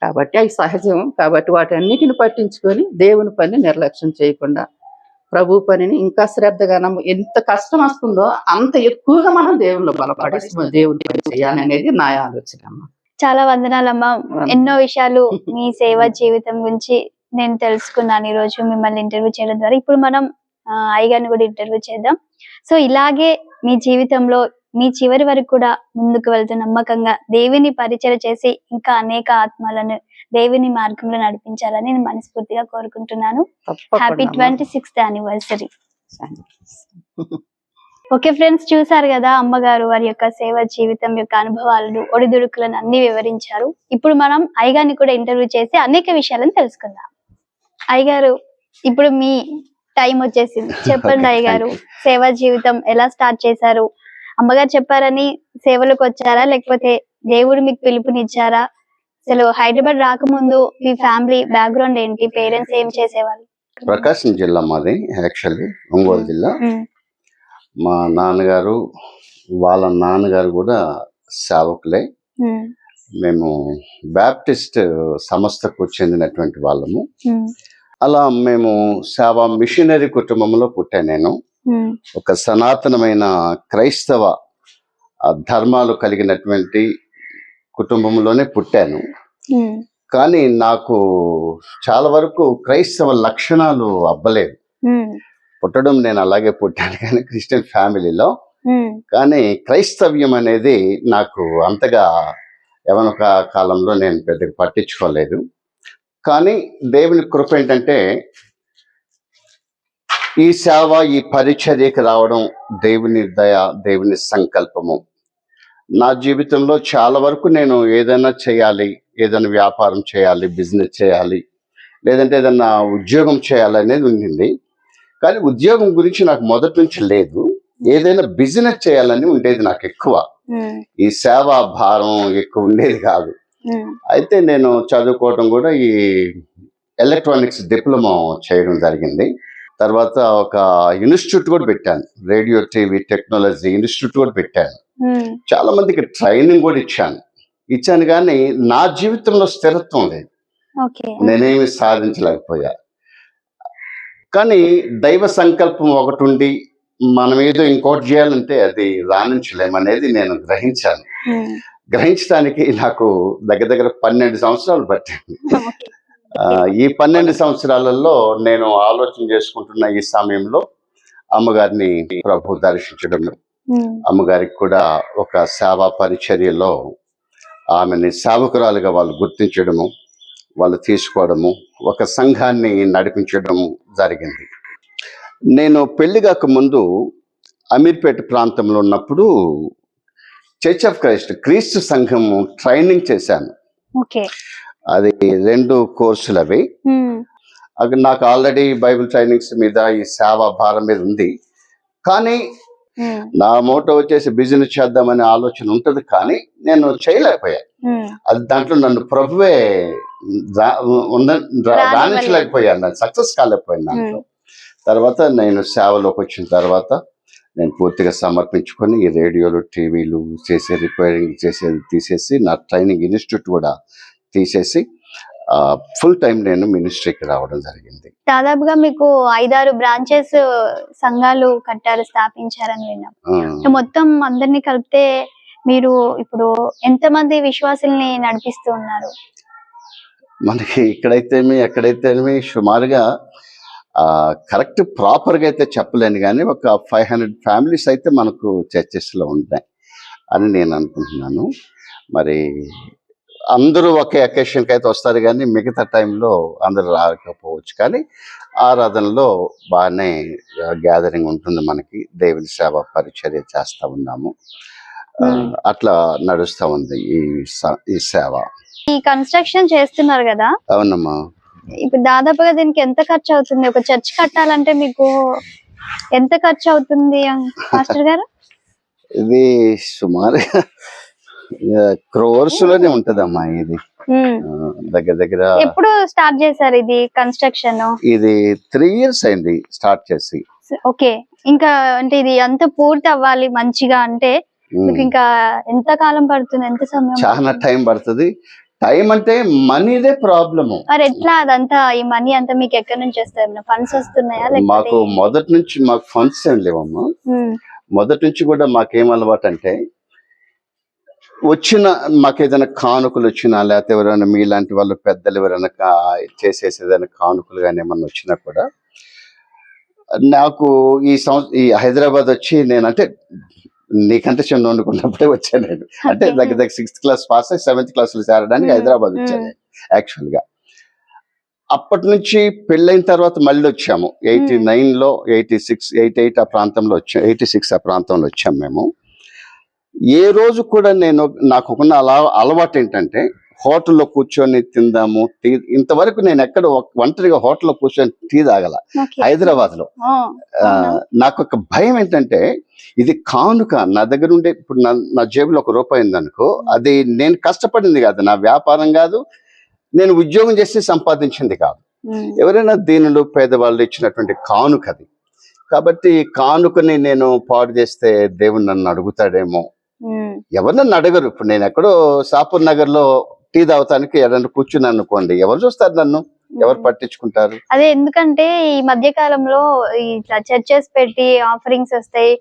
కాబట్టి అవి సహజం. కాబట్టి వాటన్నిటిని పట్టించుకొని దేవుని పని నిర్లక్ష్యం చేయకుండా ప్రభు పనిని ఇంకా శ్రద్ధగా ఎంత కష్టం వస్తుందో అంత ఎక్కువగా మనం దేవుళ్ళు బలపడి దేవుని పని చేయాలనేది నా ఆలోచన. చాలా వందనాలమ్మా. ఎన్నో విషయాలు మీ సేవా జీవితం గురించి నేను తెలుసుకున్నాను ఈ రోజు మిమ్మల్ని ఇంటర్వ్యూ చేయడం ద్వారా. ఇప్పుడు మనం అయ్యగారిని కూడా ఇంటర్వ్యూ చేద్దాం. సో ఇలాగే మీ జీవితంలో మీ చివరి వరకు కూడా ముందుకు వెళ్తూ నమ్మకంగా దేవుని పరిచయం చేసి ఇంకా అనేక ఆత్మలను దేవుని మార్గంలో నడిపించాలని నేను మనస్ఫూర్తిగా కోరుకుంటున్నాను. Happy 26th anniversary. Okay friends, చూసారు కదా అమ్మగారు వారి యొక్క సేవ జీవితం యొక్క అనుభవాలను, ఒడిదుడుకులను అన్ని వివరించారు. ఇప్పుడు మనం అయ్యగారిని కూడా ఇంటర్వ్యూ చేసి అనేక విషయాలను తెలుసుకుందాం. అయ్యగారు, ఇప్పుడు మీ టైం వచ్చేసింది. చెప్పండి అయ్యగారు, సేవా జీవితం ఎలా స్టార్ట్ చేశారు? అమ్మగారు చెప్పారని సేవలకు వచ్చారా, లేకపోతే దేవుడు మీకు పిలుపునిచ్చారా? అసలు హైదరాబాద్ రాకముందు మీ ఫ్యామిలీ బ్యాక్గ్రౌండ్ ఏంటి? పేరెంట్స్ ఏం చేసేవాళ్ళు? ప్రకాశం జిల్లా మాది, యాక్చువల్లీ ఒంగోలు జిల్లా. మా నాన్నగారు వాళ్ళ నాన్నగారు కూడా సేవకులే. మేము బ్యాప్టిస్ట్ సంస్థకు చెందినటువంటి వాళ్ళము. అలా మేము సేవ మిషనరీ కుటుంబంలో పుట్టాను. నేను ఒక సనాతనమైన క్రైస్తవ ధర్మాలు కలిగినటువంటి కుటుంబంలోనే పుట్టాను. కానీ నాకు చాలా వరకు క్రైస్తవ లక్షణాలు అబ్బలేదు. పుట్టడం నేను అలాగే పుట్టాను కానీ క్రిస్టియన్ ఫ్యామిలీలో. కానీ క్రైస్తవ్యం అనేది నాకు అంతగా యవన కాలంలో నేను పెద్దగా పట్టించుకోలేదు. కానీ దేవుని కృప ఏంటంటే ఈ సేవ, ఈ పరిచర్యకి రావడం దేవుని దయ, దేవుని సంకల్పము. నా జీవితంలో చాలా వరకు నేను ఏదైనా చేయాలి, ఏదైనా వ్యాపారం చేయాలి, బిజినెస్ చేయాలి, లేదంటే ఏదైనా ఉద్యోగం చేయాలి అనేది ఉండింది. కానీ ఉద్యోగం గురించి నాకు మొదటి నుంచి లేదు. ఏదైనా బిజినెస్ చేయాలని ఉండేది నాకు ఎక్కువ. ఈ సేవా భారం ఎక్కువ ఉండేది కాదు. అయితే నేను చదువుకోవడం కూడా ఈ ఎలక్ట్రానిక్స్ డిప్లొమా చేయడం జరిగింది. తర్వాత ఒక ఇన్స్టిట్యూట్ కూడా పెట్టాను, రేడియో టీవీ టెక్నాలజీ ఇన్స్టిట్యూట్ కూడా పెట్టాను. చాలా మందికి ట్రైనింగ్ కూడా ఇచ్చాను కానీ నా జీవితంలో స్థిరత్వం లేదు. నేనేమి సాధించలేకపోయా. కానీ దైవ సంకల్పం ఒకటి ఉండి మనం ఏదో ఇంకోటి చేయాలంటే అది రాణించలేమనేది నేను గ్రహించాను. గ్రహించడానికి నాకు దగ్గర 12 సంవత్సరాలు పట్టింది. ఈ 12 సంవత్సరాలలో నేను ఆలోచన చేసుకుంటున్న ఈ సమయంలో అమ్మగారిని ప్రభు దర్శించడం, అమ్మగారికి కూడా ఒక సేవా పరిచర్యలో ఆమెని సేవకురాలుగా వాళ్ళు గుర్తించడము, వాళ్ళు తీసుకోవడము, ఒక సంఘాన్ని నడిపించడం జరిగింది. నేను పెళ్లి కాక ముందు అమీర్పేట ప్రాంతంలో ఉన్నప్పుడు చర్చ్ ఆఫ్ క్రైస్ట్ క్రీస్తు సంఘము ట్రైనింగ్ చేశాను. ఓకే. అది 2 కోర్సులు అవి. అక్కడ నాకు ఆల్రెడీ బైబిల్ ట్రైనింగ్స్ మీద ఈ సేవ భారం మీద ఉంది. కానీ నా మోటో వచ్చేసి బిజినెస్ చేద్దామనే ఆలోచన ఉంటుంది, కానీ నేను చేయలేకపోయాను. అది దాంట్లో నన్ను ప్రభువే రాణించలేకపోయాను, నేను సక్సెస్ కాలేకపోయాను దాంట్లో. తర్వాత నేను సేవలోకి వచ్చిన తర్వాత నేను పూర్తిగా సమర్పించుకొని ఈ రేడియోలు, టీవీలు చేసే రిపేరింగ్ చేసేది తీసేసి, నా ట్రైనింగ్ ఇన్స్టిట్యూట్ కూడా తీసేసి ఫుల్ టైం నేను మినిస్ట్రీకి రావడం జరిగింది. దాదాపుగా మీకు 5-6 బ్రాంచెస్ సంఘాలు కట్టారు, స్థాపించారని విన్నాం. మొత్తం అందరినీ కలిపితే మీరు ఇప్పుడు ఎంతమంది విశ్వాసుల్ని నడిపిస్తూ ఉన్నారు? మనకి ఇక్కడైతేమి ఎక్కడైతేమి సుమారుగా కరెక్ట్ ప్రాపర్గా అయితే చెప్పలేను, కానీ ఒక 500 ఫ్యామిలీస్ అయితే మనకు చర్చెస్లో ఉంటాయి అని నేను అనుకుంటున్నాను. మరి అందరూ ఒకే అకేషన్కి అయితే వస్తారు, కానీ మిగతా టైంలో అందరూ రాకపోవచ్చు, కానీ ఆరాధనలో బాగానే గ్యాదరింగ్ ఉంటుంది. మనకి దేవుని సేవ పరిచర్య చేస్తూ ఉన్నాము, అట్లా నడుస్తూ ఉంది ఈ సేవ. ఈ కన్స్ట్రక్షన్ చేస్తున్నారు కదా? అవునమ్మా. ఇప్పుడు దాదాపుగా దీనికి ఎంత ఖర్చు అవుతుంది? ఒక చర్చ్ కట్టాలంటే మీకు ఎంత ఖర్చు అవుతుంది మాస్టర్ గారు? ఇది సుమారుగా క్రోర్స్ లోనే ఉంటదమ్మా. ఇది దగ్గర దగ్గర. ఎప్పుడు స్టార్ట్ చేశారు ఇది కన్స్ట్రక్షన్? ఇది 3 years అయింది స్టార్ట్ చేసి. ఓకే. ఇంకా అంటే ఇది అంత పూర్తి అవ్వాలి మంచిగా అంటే మీకు ఇంకా ఎంత కాలం పడుతుంది? ఎంత సమయం? చాలా టైం పడుతుంది. టైం అంటే మనీదే ప్రాబ్లము. మరి ఎట్లా అదంతా ఈ మనీ అంతా మీకు ఎక్కడి నుంచి వస్తాయి? ఫండ్స్ వస్తున్నాయా? మాకు మొదటి నుంచి మాకు ఫండ్స్ ఏం లేవమ్మా. మొదటి నుంచి కూడా మాకేం అలవాటు అంటే, వచ్చిన మాకు ఏదైనా కానుకలు వచ్చినా, లేకపోతే ఎవరైనా మీలాంటి వాళ్ళు పెద్దలు ఎవరైనా చేసేసి ఏదైనా కానుకలు కానీ ఏమన్నా వచ్చినా కూడా, నాకు ఈ హైదరాబాద్ వచ్చి నేను అంటే నీకంటే చిన్న వండుకున్నప్పుడే వచ్చాను నేను. అంటే దగ్గర 6th class పాస్ అయ్యి 7th class లో చేరడానికి హైదరాబాద్ వచ్చాను యాక్చువల్ గా. అప్పటి నుంచి పెళ్ళైన తర్వాత మళ్ళీ వచ్చాము 89లో, 86, 88 ఆ ప్రాంతంలో వచ్చాము. 86 ఆ ప్రాంతంలో వచ్చాము మేము. ఏ రోజు కూడా నాకు ఉన్న అలవాటు ఏంటంటే, హోటల్లో కూర్చొని తిందాము టీ. ఇంతవరకు నేను ఎక్కడ ఒంటరిగా హోటల్లో కూర్చొని టీ తాగల హైదరాబాద్ లో. నాకు ఒక భయం ఏంటంటే, ఇది కానుక నా దగ్గర ఉండే. ఇప్పుడు నా జేబులో ₹1 ఉందనుకో, అది నేను కష్టపడింది కాదు, నా వ్యాపారం కాదు, నేను ఉద్యోగం చేసి సంపాదించింది కాదు, ఎవరైనా దీనులు పేదవాళ్ళు ఇచ్చినటువంటి కానుక అది. కాబట్టి కానుకని నేను పాడు చేస్తే దేవుడు నన్ను అడుగుతాడేమో. ఎవరు నన్ను అడగరు. ఇప్పుడు నేను ఎక్కడో సాపూర్ నగర్ లో టీ తాగుతానికి ఎవరైనా కూర్చుని అనుకోండి, ఎవరు చూస్తారు నన్ను? ఎవరు పట్టించుకుంటారు? అదే ఎందుకంటే ఈ మధ్య కాలంలో ఇట్లా చర్చెస్ పెట్టి ఆఫరింగ్స్ వస్తాయి,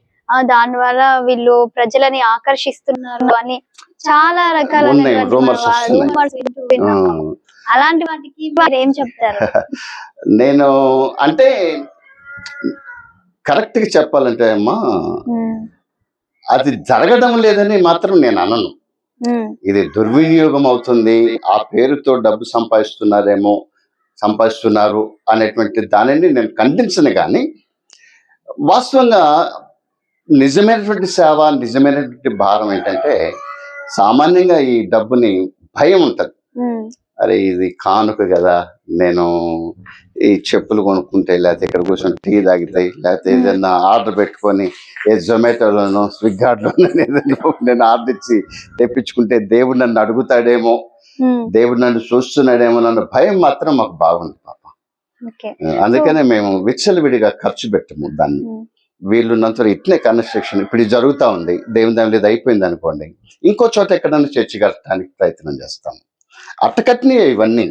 దాని వల్ల వీళ్ళు ప్రజలని ఆకర్షిస్తున్నారు అని చాలా రకాల రూమర్స్ అలాంటి వాటికి మీరు ఏం చెప్తారు? నేను అంటే కరెక్ట్ గా చెప్పాలంటే అమ్మా, అది జరగడం లేదని మాత్రం నేను అనను. ఇది దుర్వినియోగం అవుతుంది, ఆ పేరుతో డబ్బు సంపాదిస్తున్నారు అనేటువంటి దానిని నేను ఖండించను. కానీ వాస్తవంగా నిజమైనటువంటి సేవ, నిజమైనటువంటి భారం ఏంటంటే, సామాన్యంగా ఈ డబ్బుని భయం ఉంటది. అరే ఇది కానుక కదా, నేను ఈ చెప్పులు కొనుక్కుంటే, లేకపోతే ఇక్కడ కూర్చొని టీ తాగితాయి, లేకపోతే ఏదైనా ఆర్డర్ పెట్టుకొని జొమాటోలోనో స్విగ్గీలోనో నేను ఆర్డర్ ఇచ్చి తెప్పించుకుంటే దేవుడు నన్ను అడుగుతాడేమో, దేవుడు నన్ను చూస్తున్నాడేమో అన్న భయం మాత్రం మాకు బాగుంది పాప. అందుకనే మేము విచ్చలవిడిగా ఖర్చు పెట్టము దాన్ని. వీళ్ళున్నంత ఇట్లే కన్స్ట్రక్షన్ ఇప్పుడు జరుగుతూ ఉంది, దేవుని దాని మీద అయిపోయింది అనుకోండి, ఇంకో చోట ఎక్కడన్నా చర్చి కట్టడానికి ప్రయత్నం చేస్తాము. అట్టకట్టినే ఇవన్నీ.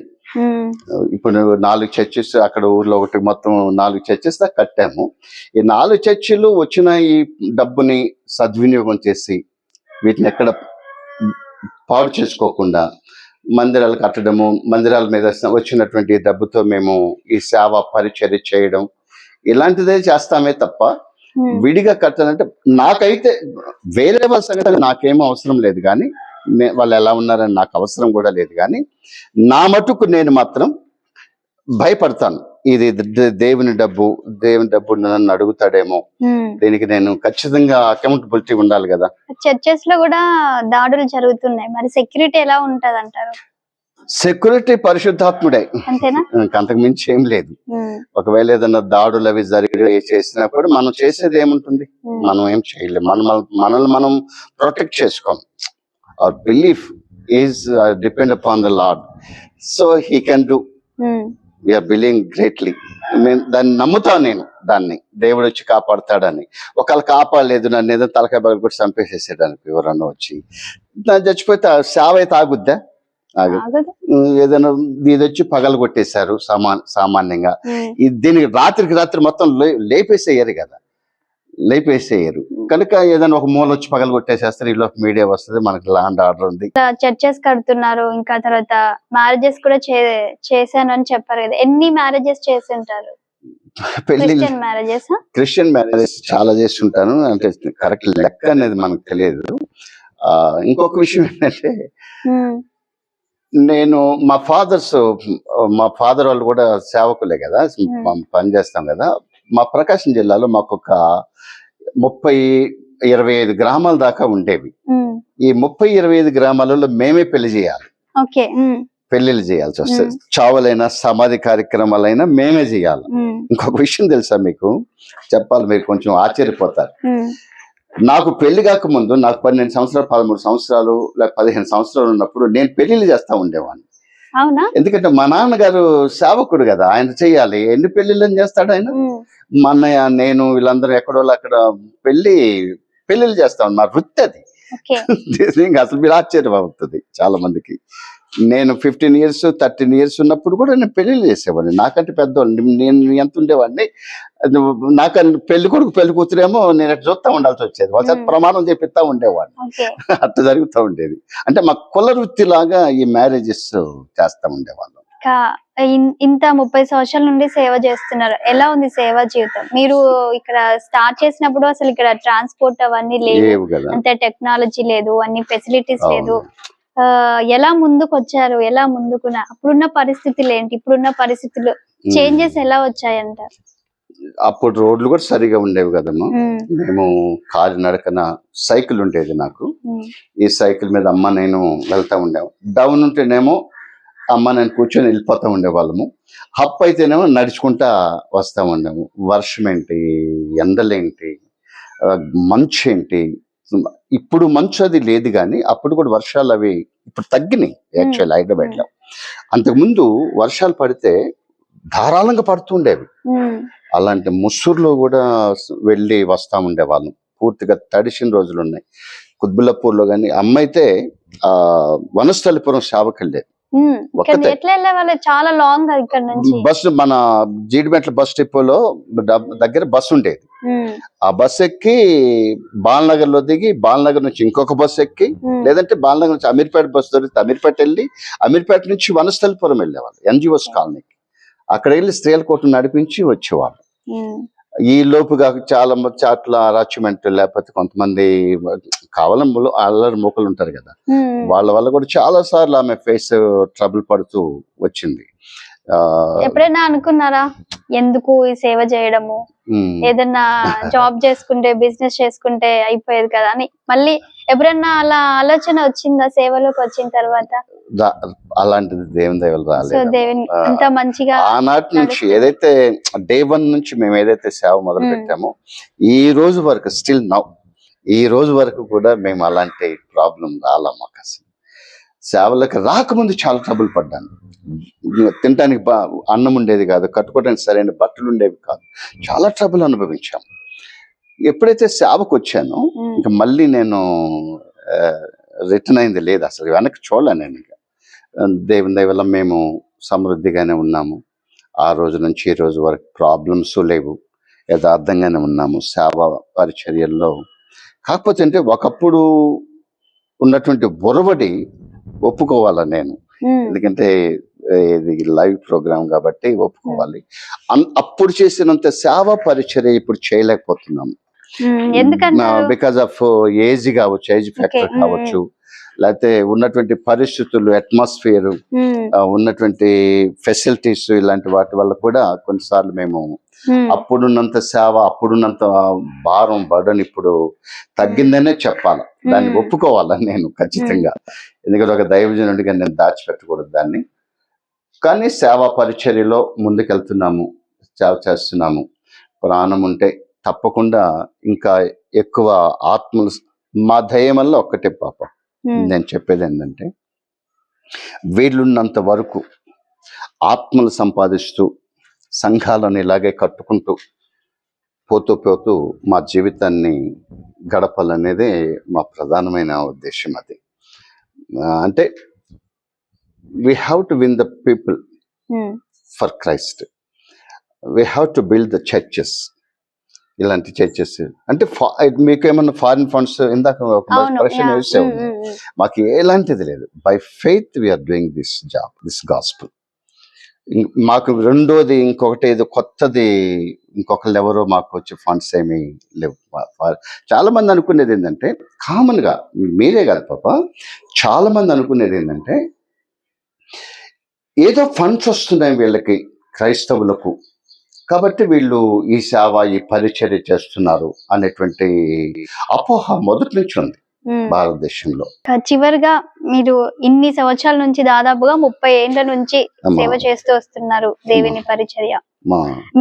ఇప్పుడు 4 చర్చెస్ అక్కడ ఊర్లో ఒకటి, మొత్తం 4 చర్చెస్ దాకా కట్టాము. ఈ 4 చర్చిలు వచ్చిన ఈ డబ్బుని సద్వినియోగం చేసి వీటిని ఎక్కడ పాడు చేసుకోకుండా మందిరాలు కట్టడము, మందిరాల మీద వచ్చినటువంటి డబ్బుతో మేము ఈ సేవ పరిచర్య చేయడం, ఇలాంటిదే చేస్తామే తప్ప విడిగా కట్టాలంటే నాకైతే వేరే వాళ్ళ సంగతి నాకేమో అవసరం లేదు, కానీ వాళ్ళు ఎలా ఉన్నారని నాకు అవసరం కూడా లేదు. కానీ నా మటుకు నేను మాత్రం భయపడతాను. ఇది దేవుని డబ్బు నన్ను అడుగుతాడేమో, దీనికి నేను ఖచ్చితంగా అకౌంటబిలిటీ ఉండాలి కదా. చర్చెస్ లో కూడా దాడులు జరుగుతున్నాయి, మరి సెక్యూరిటీ ఎలా ఉంటది అంటారు? సెక్యూరిటీ పరిశుద్ధాత్ముడే, అంతేనా? అంతకు మించి ఏం లేదు. ఒకవేళ ఏదైనా దాడులు అవి జరిగి చేసినప్పుడు మనం చేసేది ఏముంటుంది? మనం ఏం చేయలేము. మనల్ని మనం ప్రొటెక్ట్ చేసుకోం. Our belief is depend upon the lord, so he can do. We are believing greatly. దాన్ని నమ్ముతాను నేను, దాన్ని దేవుడు వచ్చి కాపాడుతాడని. ఒకవేళ కాపాడలేదు, నన్ను ఏదో తలకాయ బగలు కూడా చంపేసేసేదానికి ఎవరన్నా వచ్చి చచ్చిపోతే సేవ అయితే ఆగుద్దా? ఏదైనా ఇది వచ్చి పగలు కొట్టేశారు సామాన్యంగా. దీనికి రాత్రి మొత్తం లేపేసేయరు కదా, లేపేసేయరు కనుక ఏదైనా ఒక మూల వచ్చి పగలు కొట్టేసేస్తారు. ఈలో మీడియా వస్తుంది, మనకి ల్యాండ్ ఆర్డర్ ఉంది. చర్చెస్ కడుతున్నారు, ఇంకా తర్వాత మ్యారేజెస్ కూడా చేశాను అని చెప్పారు కదా, ఎన్ని మ్యారేజెస్ చేసి ఉంటారు? క్రిస్టియన్ మ్యారేజెస్ చాలా చేస్తుంటాను, అంటే కరెక్ట్ లెక్క అనేది మనకు తెలియదు. ఇంకొక విషయం ఏంటంటే, నేను మా ఫాదర్ వాళ్ళు కూడా సేవకులే కదా, పనిచేస్తాం కదా. మా ప్రకాశం జిల్లాలో మాకు ఒక 30-25 గ్రామాల దాకా ఉండేవి. ఈ 30-25 గ్రామాలలో మేమే పెళ్లి చేయాలి, పెళ్లిళ్ళు చేయాల్సి వస్తుంది. చావులైనా సమాధి కార్యక్రమాలైనా మేమే చేయాలి. ఇంకొక విషయం తెలుసా మీకు, చెప్పాలి, మీరు కొంచెం ఆశ్చర్యపోతారు. నాకు పెళ్లి కాక ముందు, నాకు 12 సంవత్సరాలు 13 సంవత్సరాలు లేక 15 సంవత్సరాలు ఉన్నప్పుడు నేను పెళ్లిళ్ళు చేస్తా ఉండేవాడిని. ఎందుకంటే మా నాన్నగారు సేవకుడు కదా, ఆయన చెయ్యాలి. ఎన్ని పెళ్లిళ్ళని చేస్తాడు ఆయన? మా అన్నయ్య, నేను, వీళ్ళందరూ ఎక్కడో అక్కడ పెళ్లిళ్ళు చేస్తాం. మా వృత్తి అది. అసలు మీరు ఆశ్చర్యం అవుతుంది చాలా మందికి. నేను 15 years 13 years ఉన్నప్పుడు కూడా నేను పెళ్లిళ్ళు చేసేవాడిని. నాకంటే పెద్దవాళ్ళు, నేను ఎంత ఉండేవాడిని, నాకంటే పెళ్లి కొడుకు పెళ్లి కూతురేమో నేను చూస్తా ఉండాల్సి వచ్చేది. వాళ్ళ ప్రమాణం చేపిస్తా ఉండేవాడిని. అట్లా జరుగుతూ ఉండేది. అంటే మా కుల వృత్తి లాగా ఈ మ్యారేజెస్ చేస్తా ఉండేవాళ్ళం. ఇంత 30 సంవత్సరాల నుండి సేవ చేస్తున్నారు, ఎలా ఉంది సేవా జీవితం? మీరు ఇక్కడ స్టార్ట్ చేసినప్పుడు అసలు ఇక్కడ ట్రాన్స్పోర్ట్ అవన్నీ లేవు కదా, అంతే టెక్నాలజీ లేదు, అన్ని ఫెసిలిటీస్ లేదు. ఎలా ముందుకు వచ్చారు? ఎలా ముందుకున్నా? అప్పుడున్న పరిస్థితులు ఏంటి, ఇప్పుడున్న పరిస్థితులు చేంజెస్ ఎలా వచ్చాయంటారు? అప్పుడు రోడ్లు కూడా సరిగా ఉండేవి కదమ్మా. మేము కాలినడకన సైకిల్ ఉండేది నాకు. ఈ సైకిల్ మీద అమ్మ నేను వెళ్తా ఉండేము. డౌన్ ఉంటేనేమో అమ్మ నేను కూర్చొని వెళ్ళిపోతా ఉండేవాళ్ళము. అప్ అయితేనేమో నడుచుకుంటా వస్తా ఉండేము. వర్షం ఏంటి, ఎండలేంటి, మంచు ఏంటి. ఇప్పుడు మంచు అది లేదు, కానీ అప్పుడు కూడా వర్షాలు అవి ఇప్పుడు తగ్గినాయి. యాక్చువల్ హైదరాబాద్ లో అంతకుముందు వర్షాలు పడితే ధారాళంగా పడుతుండేవి. అలాంటి ముస్సూరులో కూడా వెళ్ళి వస్తా ఉండేవాళ్ళం. పూర్తిగా తడిసిన రోజులు ఉన్నాయి. కుత్బుల్లాపూర్ లో కానీ అమ్మ అయితే వనస్థలిపురం సేవకి వెళ్ళేది. చాలా లాంగ్ ఇక్కడ నుంచి బస్సు, మన జీడిమెట్ల బస్ డిపోలో దగ్గర బస్సు ఉండేది. ఆ బస్ ఎక్కి బాలనగర్ లో దిగి, బాలనగర్ నుంచి ఇంకొక బస్సు ఎక్కి, లేదంటే బాలనగర్ నుంచి అమీర్పేట బస్సు దొరికితే అమీర్పేట వెళ్ళి, అమీర్పేట నుంచి వనస్థలిపురం వెళ్ళేవాళ్ళు ఎన్జిఓస్ కాలనీకి. అక్కడ వెళ్ళి స్త్రీల కోర్టు నడిపించి వచ్చేవాళ్ళు. ఈ లోపుగా చాలా చాట్ల అరాచ్మెంట్, లేకపోతే కొంతమంది కావలంలో అల్లరి మూకలు ఉంటారు కదా, వాళ్ళ వల్ల కూడా చాలా సార్లు ఆమె ఫేస్ ట్రబుల్ పడుతూ వచ్చింది. ఎప్పుడైనా అనుకున్నారా ఎందుకు ఈ సేవ చేయడము, ఏదన్నా జాబ్ చేసుకుంటే బిజినెస్ చేసుకుంటే అయిపోయేది కదా అని? మళ్ళీ ఎప్పుడన్నా అలా ఆలోచన వచ్చిందా సేవలోకి వచ్చిన తర్వాత? అలాంటిది దేవుని దయవల్ల రాలేదు. అంత మంచిగా ఆనాటి నుంచి ఏదైతే డే 1 నుంచి మేము ఏదైతే సేవ మొదలు పెట్టామో ఈ రోజు వరకు, స్టిల్ నౌ, ఈ రోజు వరకు కూడా మేము అలాంటి ప్రాబ్లం రాలా మాకు. అసలు సేవలకు రాకముందు చాలా ట్రబుల్ పడ్డాను. తినటానికి అన్నం ఉండేది కాదు, కట్టుకోవడానికి సరైన బట్టలు ఉండేవి కాదు, చాలా ట్రబుల్ అనుభవించాము. ఎప్పుడైతే సేవకు వచ్చానో ఇంకా మళ్ళీ నేను రిటర్న్ అయింది లేదు, అసలు వెనక్కి చూడలే నేను. ఇంకా దేవుని దయ వల్ల మేము సమృద్ధిగానే ఉన్నాము. ఆ రోజు నుంచి ఈ రోజు వరకు ప్రాబ్లమ్స్ లేవు, యథార్థంగానే ఉన్నాము సేవా పరిచర్యల్లో. కాకపోతే అంటే ఒకప్పుడు ఉన్నటువంటి బొరవడి ఒప్పుకోవాలా నేను, ఎందుకంటే ఇది లైవ్ ప్రోగ్రామ్ కాబట్టి ఒప్పుకోవాలి. అప్పుడు చేసినంత సేవా పరిచర్య ఇప్పుడు చేయలేకపోతున్నాము. బికాస్ ఆఫ్ ఏజ్ కావచ్చు, ఏజ్ ఫ్యాక్టర్ కావచ్చు, లేకపోతే ఉన్నటువంటి పరిస్థితులు, అట్మాస్ఫియర్, ఉన్నటువంటి ఫెసిలిటీస్, ఇలాంటి వాటి వల్ల కూడా కొన్నిసార్లు మేము అప్పుడున్నంత సేవ, అప్పుడున్నంత భారం బర్డన్ ఇప్పుడు తగ్గిందనే చెప్పాలి. దాన్ని ఒప్పుకోవాలని నేను ఖచ్చితంగా, ఎందుకంటే ఒక దైవజనుడిగా నేను దాచిపెట్టకూడదు దాన్ని. కానీ సేవా పరిచర్యలో ముందుకెళ్తున్నాము, సేవ చేస్తున్నాము. ప్రాణం ఉంటే తప్పకుండా ఇంకా ఎక్కువ ఆత్మలు, మా ధైర్యం వల్ల ఒక్కటే పాపం నేను చెప్పేది ఏంటంటే, వీళ్ళున్నంత వరకు ఆత్మలు సంపాదిస్తూ సంఘాలను ఇలాగే కట్టుకుంటూ పోతూ మా జీవితాన్ని గడపాలనేదే మా ప్రధానమైన ఉద్దేశం. అది అంటే we have to win the people for Christ, we have to build the churches. ఇలాంటి చర్చెస్ అంటే మీకు ఏమన్నా ఫారిన్ ఫండ్స్, ఇందాక ప్రశ్న వేసావు, మాకు ఎలాంటిది లేదు. By faith we are doing this job, this gospel. మాకు రెండోది ఇంకొకటి ఏదో కొత్తది, ఇంకొకళ్ళు ఎవరో మాకు వచ్చి ఫండ్స్ ఏమీ లేవు. చాలా మంది అనుకునేది ఏంటంటే, కామన్ గా, మీరే కాదు పాప, చాలా మంది అనుకునేది ఏంటంటే, ఏదో ఫండ్స్ వస్తున్నాయి వీళ్ళకి, క్రైస్తవులకు, కాబట్టి వీళ్ళు ఈ సేవ, ఈ పరిచర్య చేస్తున్నారు అనేటువంటి అపోహ మొదటి నుంచి ఉంది భారతదేశంలో. చివరిగా మీరు ఇన్ని సంవత్సరాల నుంచి, దాదాపుగా 30 ఏళ్ల నుంచి సేవ చేస్తూ వస్తున్నారు దేవుని పరిచర్య.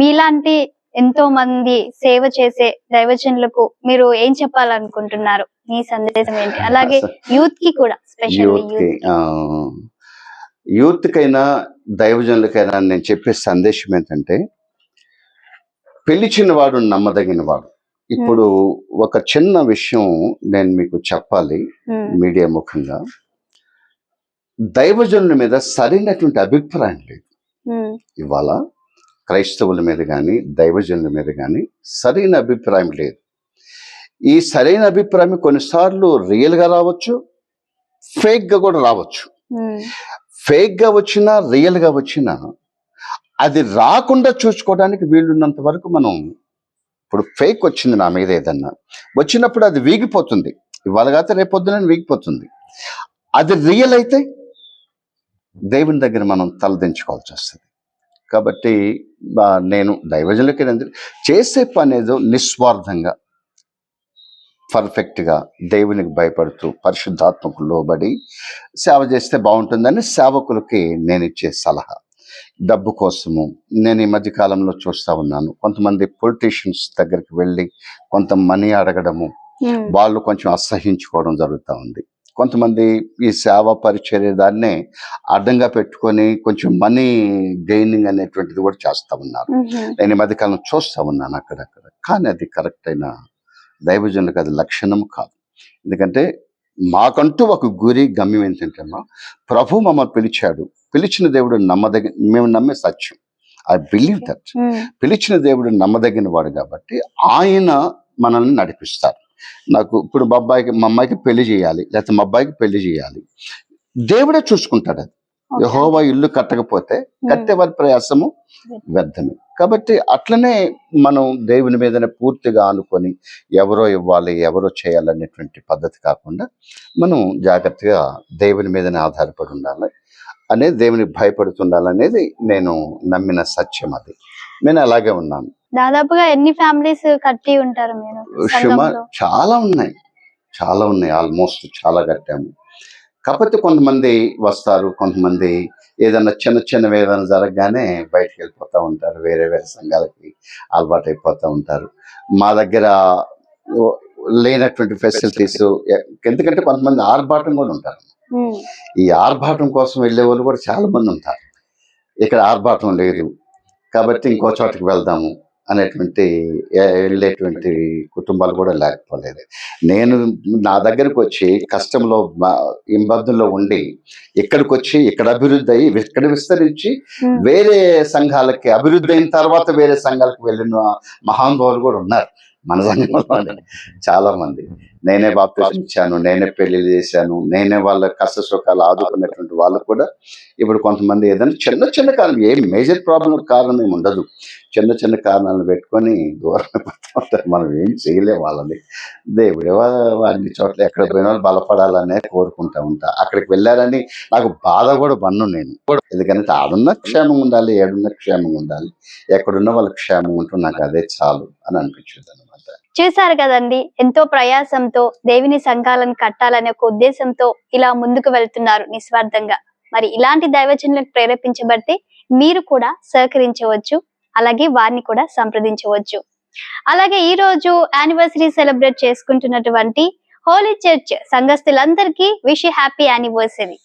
మీలాంటి ఎంతో మంది సేవ చేసే దైవజనులకు మీరు ఏం చెప్పాలనుకుంటున్నారు? మీ సందేశం ఏంటి? అలాగే యూత్ కి కూడా, యూత్ కైనా దైవజనులకైనా నేను చెప్పే సందేశం ఏంటంటే, పిలిచిన వాడు నమ్మదగిన వాడు. ఇప్పుడు ఒక చిన్న విషయం నేను మీకు చెప్పాలి మీడియా ముఖంగా. దైవజనుల మీద సరైనటువంటి అభిప్రాయం లేదు ఇవాళ. క్రైస్తవుల మీద కానీ దైవజనుల మీద కానీ సరైన అభిప్రాయం లేదు. ఈ సరైన అభిప్రాయం కొన్నిసార్లు రియల్గా రావచ్చు, ఫేక్గా కూడా రావచ్చు. ఫేక్గా వచ్చినా, రియల్గా వచ్చినా, అది రాకుండా చూసుకోవడానికి వీలున్నంత వరకు మనం, ఇప్పుడు ఫేక్ వచ్చింది నా మీద ఏదన్నా వచ్చినప్పుడు అది వీగిపోతుంది, ఇవాళ కాకపోతే రేపొద్దున వీగిపోతుంది. అది రియల్ అయితే దేవుని దగ్గర మనం తలదించుకోవాల్సి వస్తుంది. కాబట్టి నేను దైవజనులకి చేసే పని ఏదో నిస్వార్థంగా, పర్ఫెక్ట్గా, దేవునికి భయపడుతూ, పరిశుద్ధాత్మకు లోబడి సేవ చేస్తే బాగుంటుందని సేవకులకి నేను ఇచ్చే సలహా. డబ్బు కోసము నేను ఈ మధ్య కాలంలో చూస్తా ఉన్నాను, కొంతమంది పొలిటీషియన్స్ దగ్గరికి వెళ్ళి కొంత మనీ అడగడము, వాళ్ళు కొంచెం అసహించుకోవడం జరుగుతూ ఉంది. కొంతమంది ఈ సేవా పరిచర్య దాన్నే అడ్డంగా పెట్టుకొని కొంచెం మనీ గెయినింగ్ అనేటువంటిది కూడా చేస్తూ ఉన్నారు. నేను ఈ మధ్యకాలం చూస్తూ ఉన్నాను అక్కడక్కడ. కానీ అది కరెక్ట్ అయిన దైవజనులకు అది లక్షణం కాదు. ఎందుకంటే మాకంటూ ఒక గురి, గమ్యం ఏంటంటే, ప్రభు మమ్మల్ని పిలిచాడు, పిలిచిన దేవుడు మేము నమ్మే సత్యం, ఐ బిలీవ్ దట్. పిలిచిన దేవుడు నమ్మదగిన వాడు కాబట్టి ఆయన మనల్ని నడిపిస్తారు. నాకు ఇప్పుడు మా అమ్మాయికి పెళ్లి చేయాలి, లేకపోతే మా అబ్బాయికి పెళ్లి చేయాలి, దేవుడే చూసుకుంటాడు. అది యెహోవా ఇల్లు కట్టకపోతే కట్టేవారి ప్రయాసము వ్యర్థమే. కాబట్టి అట్లనే మనం దేవుని మీదనే పూర్తిగా ఆనుకొని ఎవరో ఇవ్వాలి, ఎవరో చేయాలనేటువంటి పద్ధతి కాకుండా మనం జాగ్రత్తగా దేవుని మీదనే ఆధారపడి ఉండాలి అనేది, దేవునికి భయపడుతుండాలనేది నేను నమ్మిన సత్యం. అది నేను అలాగే ఉన్నాను. దాదాపుగా ఎన్ని ఫ్యామిలీస్ కట్టి ఉంటారు మీరు? చాలా ఉన్నాయి, ఆల్మోస్ట్ చాలా కట్టాము. కాకపోతే కొంతమంది వస్తారు, కొంతమంది ఏదన్నా చిన్న ఏదైనా జరగగానే బయటకు వెళ్ళిపోతూ ఉంటారు, వేరే సంఘాలకి అలవాటు అయిపోతూ ఉంటారు. మా దగ్గర లేనటువంటి ఫెసిలిటీస్, ఎందుకంటే కొంతమంది ఆర్భాటం కూడా ఉంటారు. ఈ ఆర్భాటం కోసం వెళ్ళే వాళ్ళు కూడా చాలా మంది ఉంటారు. ఇక్కడ ఆర్భాటం లేదు కాబట్టి ఇంకో చోటకి వెళ్దాము అనేటువంటి వెళ్ళేటువంటి కుటుంబాలు కూడా లేకపోలేదు. నేను నా దగ్గరకు వచ్చి కష్టంలో, ఇబ్బందుల్లో ఉండి ఇక్కడికి వచ్చి ఇక్కడ అభివృద్ధి అయ్యి ఇక్కడ విస్తరించి వేరే సంఘాలకి అభివృద్ధి అయిన తర్వాత వేరే సంఘాలకు వెళ్ళిన మహానుభావులు కూడా ఉన్నారు మన సంఘంలో చాలా మంది. నేనే బాప్తిసం ఇచ్చాను, నేనే పెళ్లి చేశాను, నేనే వాళ్ళ కష్ట సుఖాలు ఆదుకున్నటువంటి వాళ్ళు కూడా ఇప్పుడు కొంతమంది ఏదైనా చిన్న చిన్న కారణం, ఏ మేజర్ ప్రాబ్లం కారణం ఏమి ఉండదు, చిన్న చిన్న కారణాలను పెట్టుకొని దూరం అయిపోతూ ఉంటారు. మనం ఏం చేయలేం వాళ్ళని. దేవుడే వారిని చోట్ల ఎక్కడ పోయినా వాళ్ళు బలపడాలనే కోరుకుంటా ఉంటా. అక్కడికి వెళ్ళారని నాకు బాధ కూడా పన్ను నేను, ఎందుకంటే ఆడున్న క్షేమం ఉండాలి, ఏడున్న క్షేమం ఉండాలి, ఎక్కడున్న వాళ్ళకి క్షేమం ఉంటూ నాకు అదే చాలు అని అనిపించింది అనమాట. చూసారు కదండి, ఎంతో ప్రయాసంతో దేవుని సంఘాలను కట్టాలనే ఒక ఉద్దేశంతో ఇలా ముందుకు వెళ్తున్నారు నిస్వార్థంగా. మరి ఇలాంటి దైవజనులకు ప్రేరేపించబడితే మీరు కూడా సహకరించవచ్చు, అలాగే వారిని కూడా సంప్రదించవచ్చు. అలాగే ఈ రోజు యానివర్సరీ సెలబ్రేట్ చేసుకుంటున్నటువంటి హోలీ చర్చ్ సంఘస్థులందరికీ విష్ హ్యాపీ యానివర్సరీ.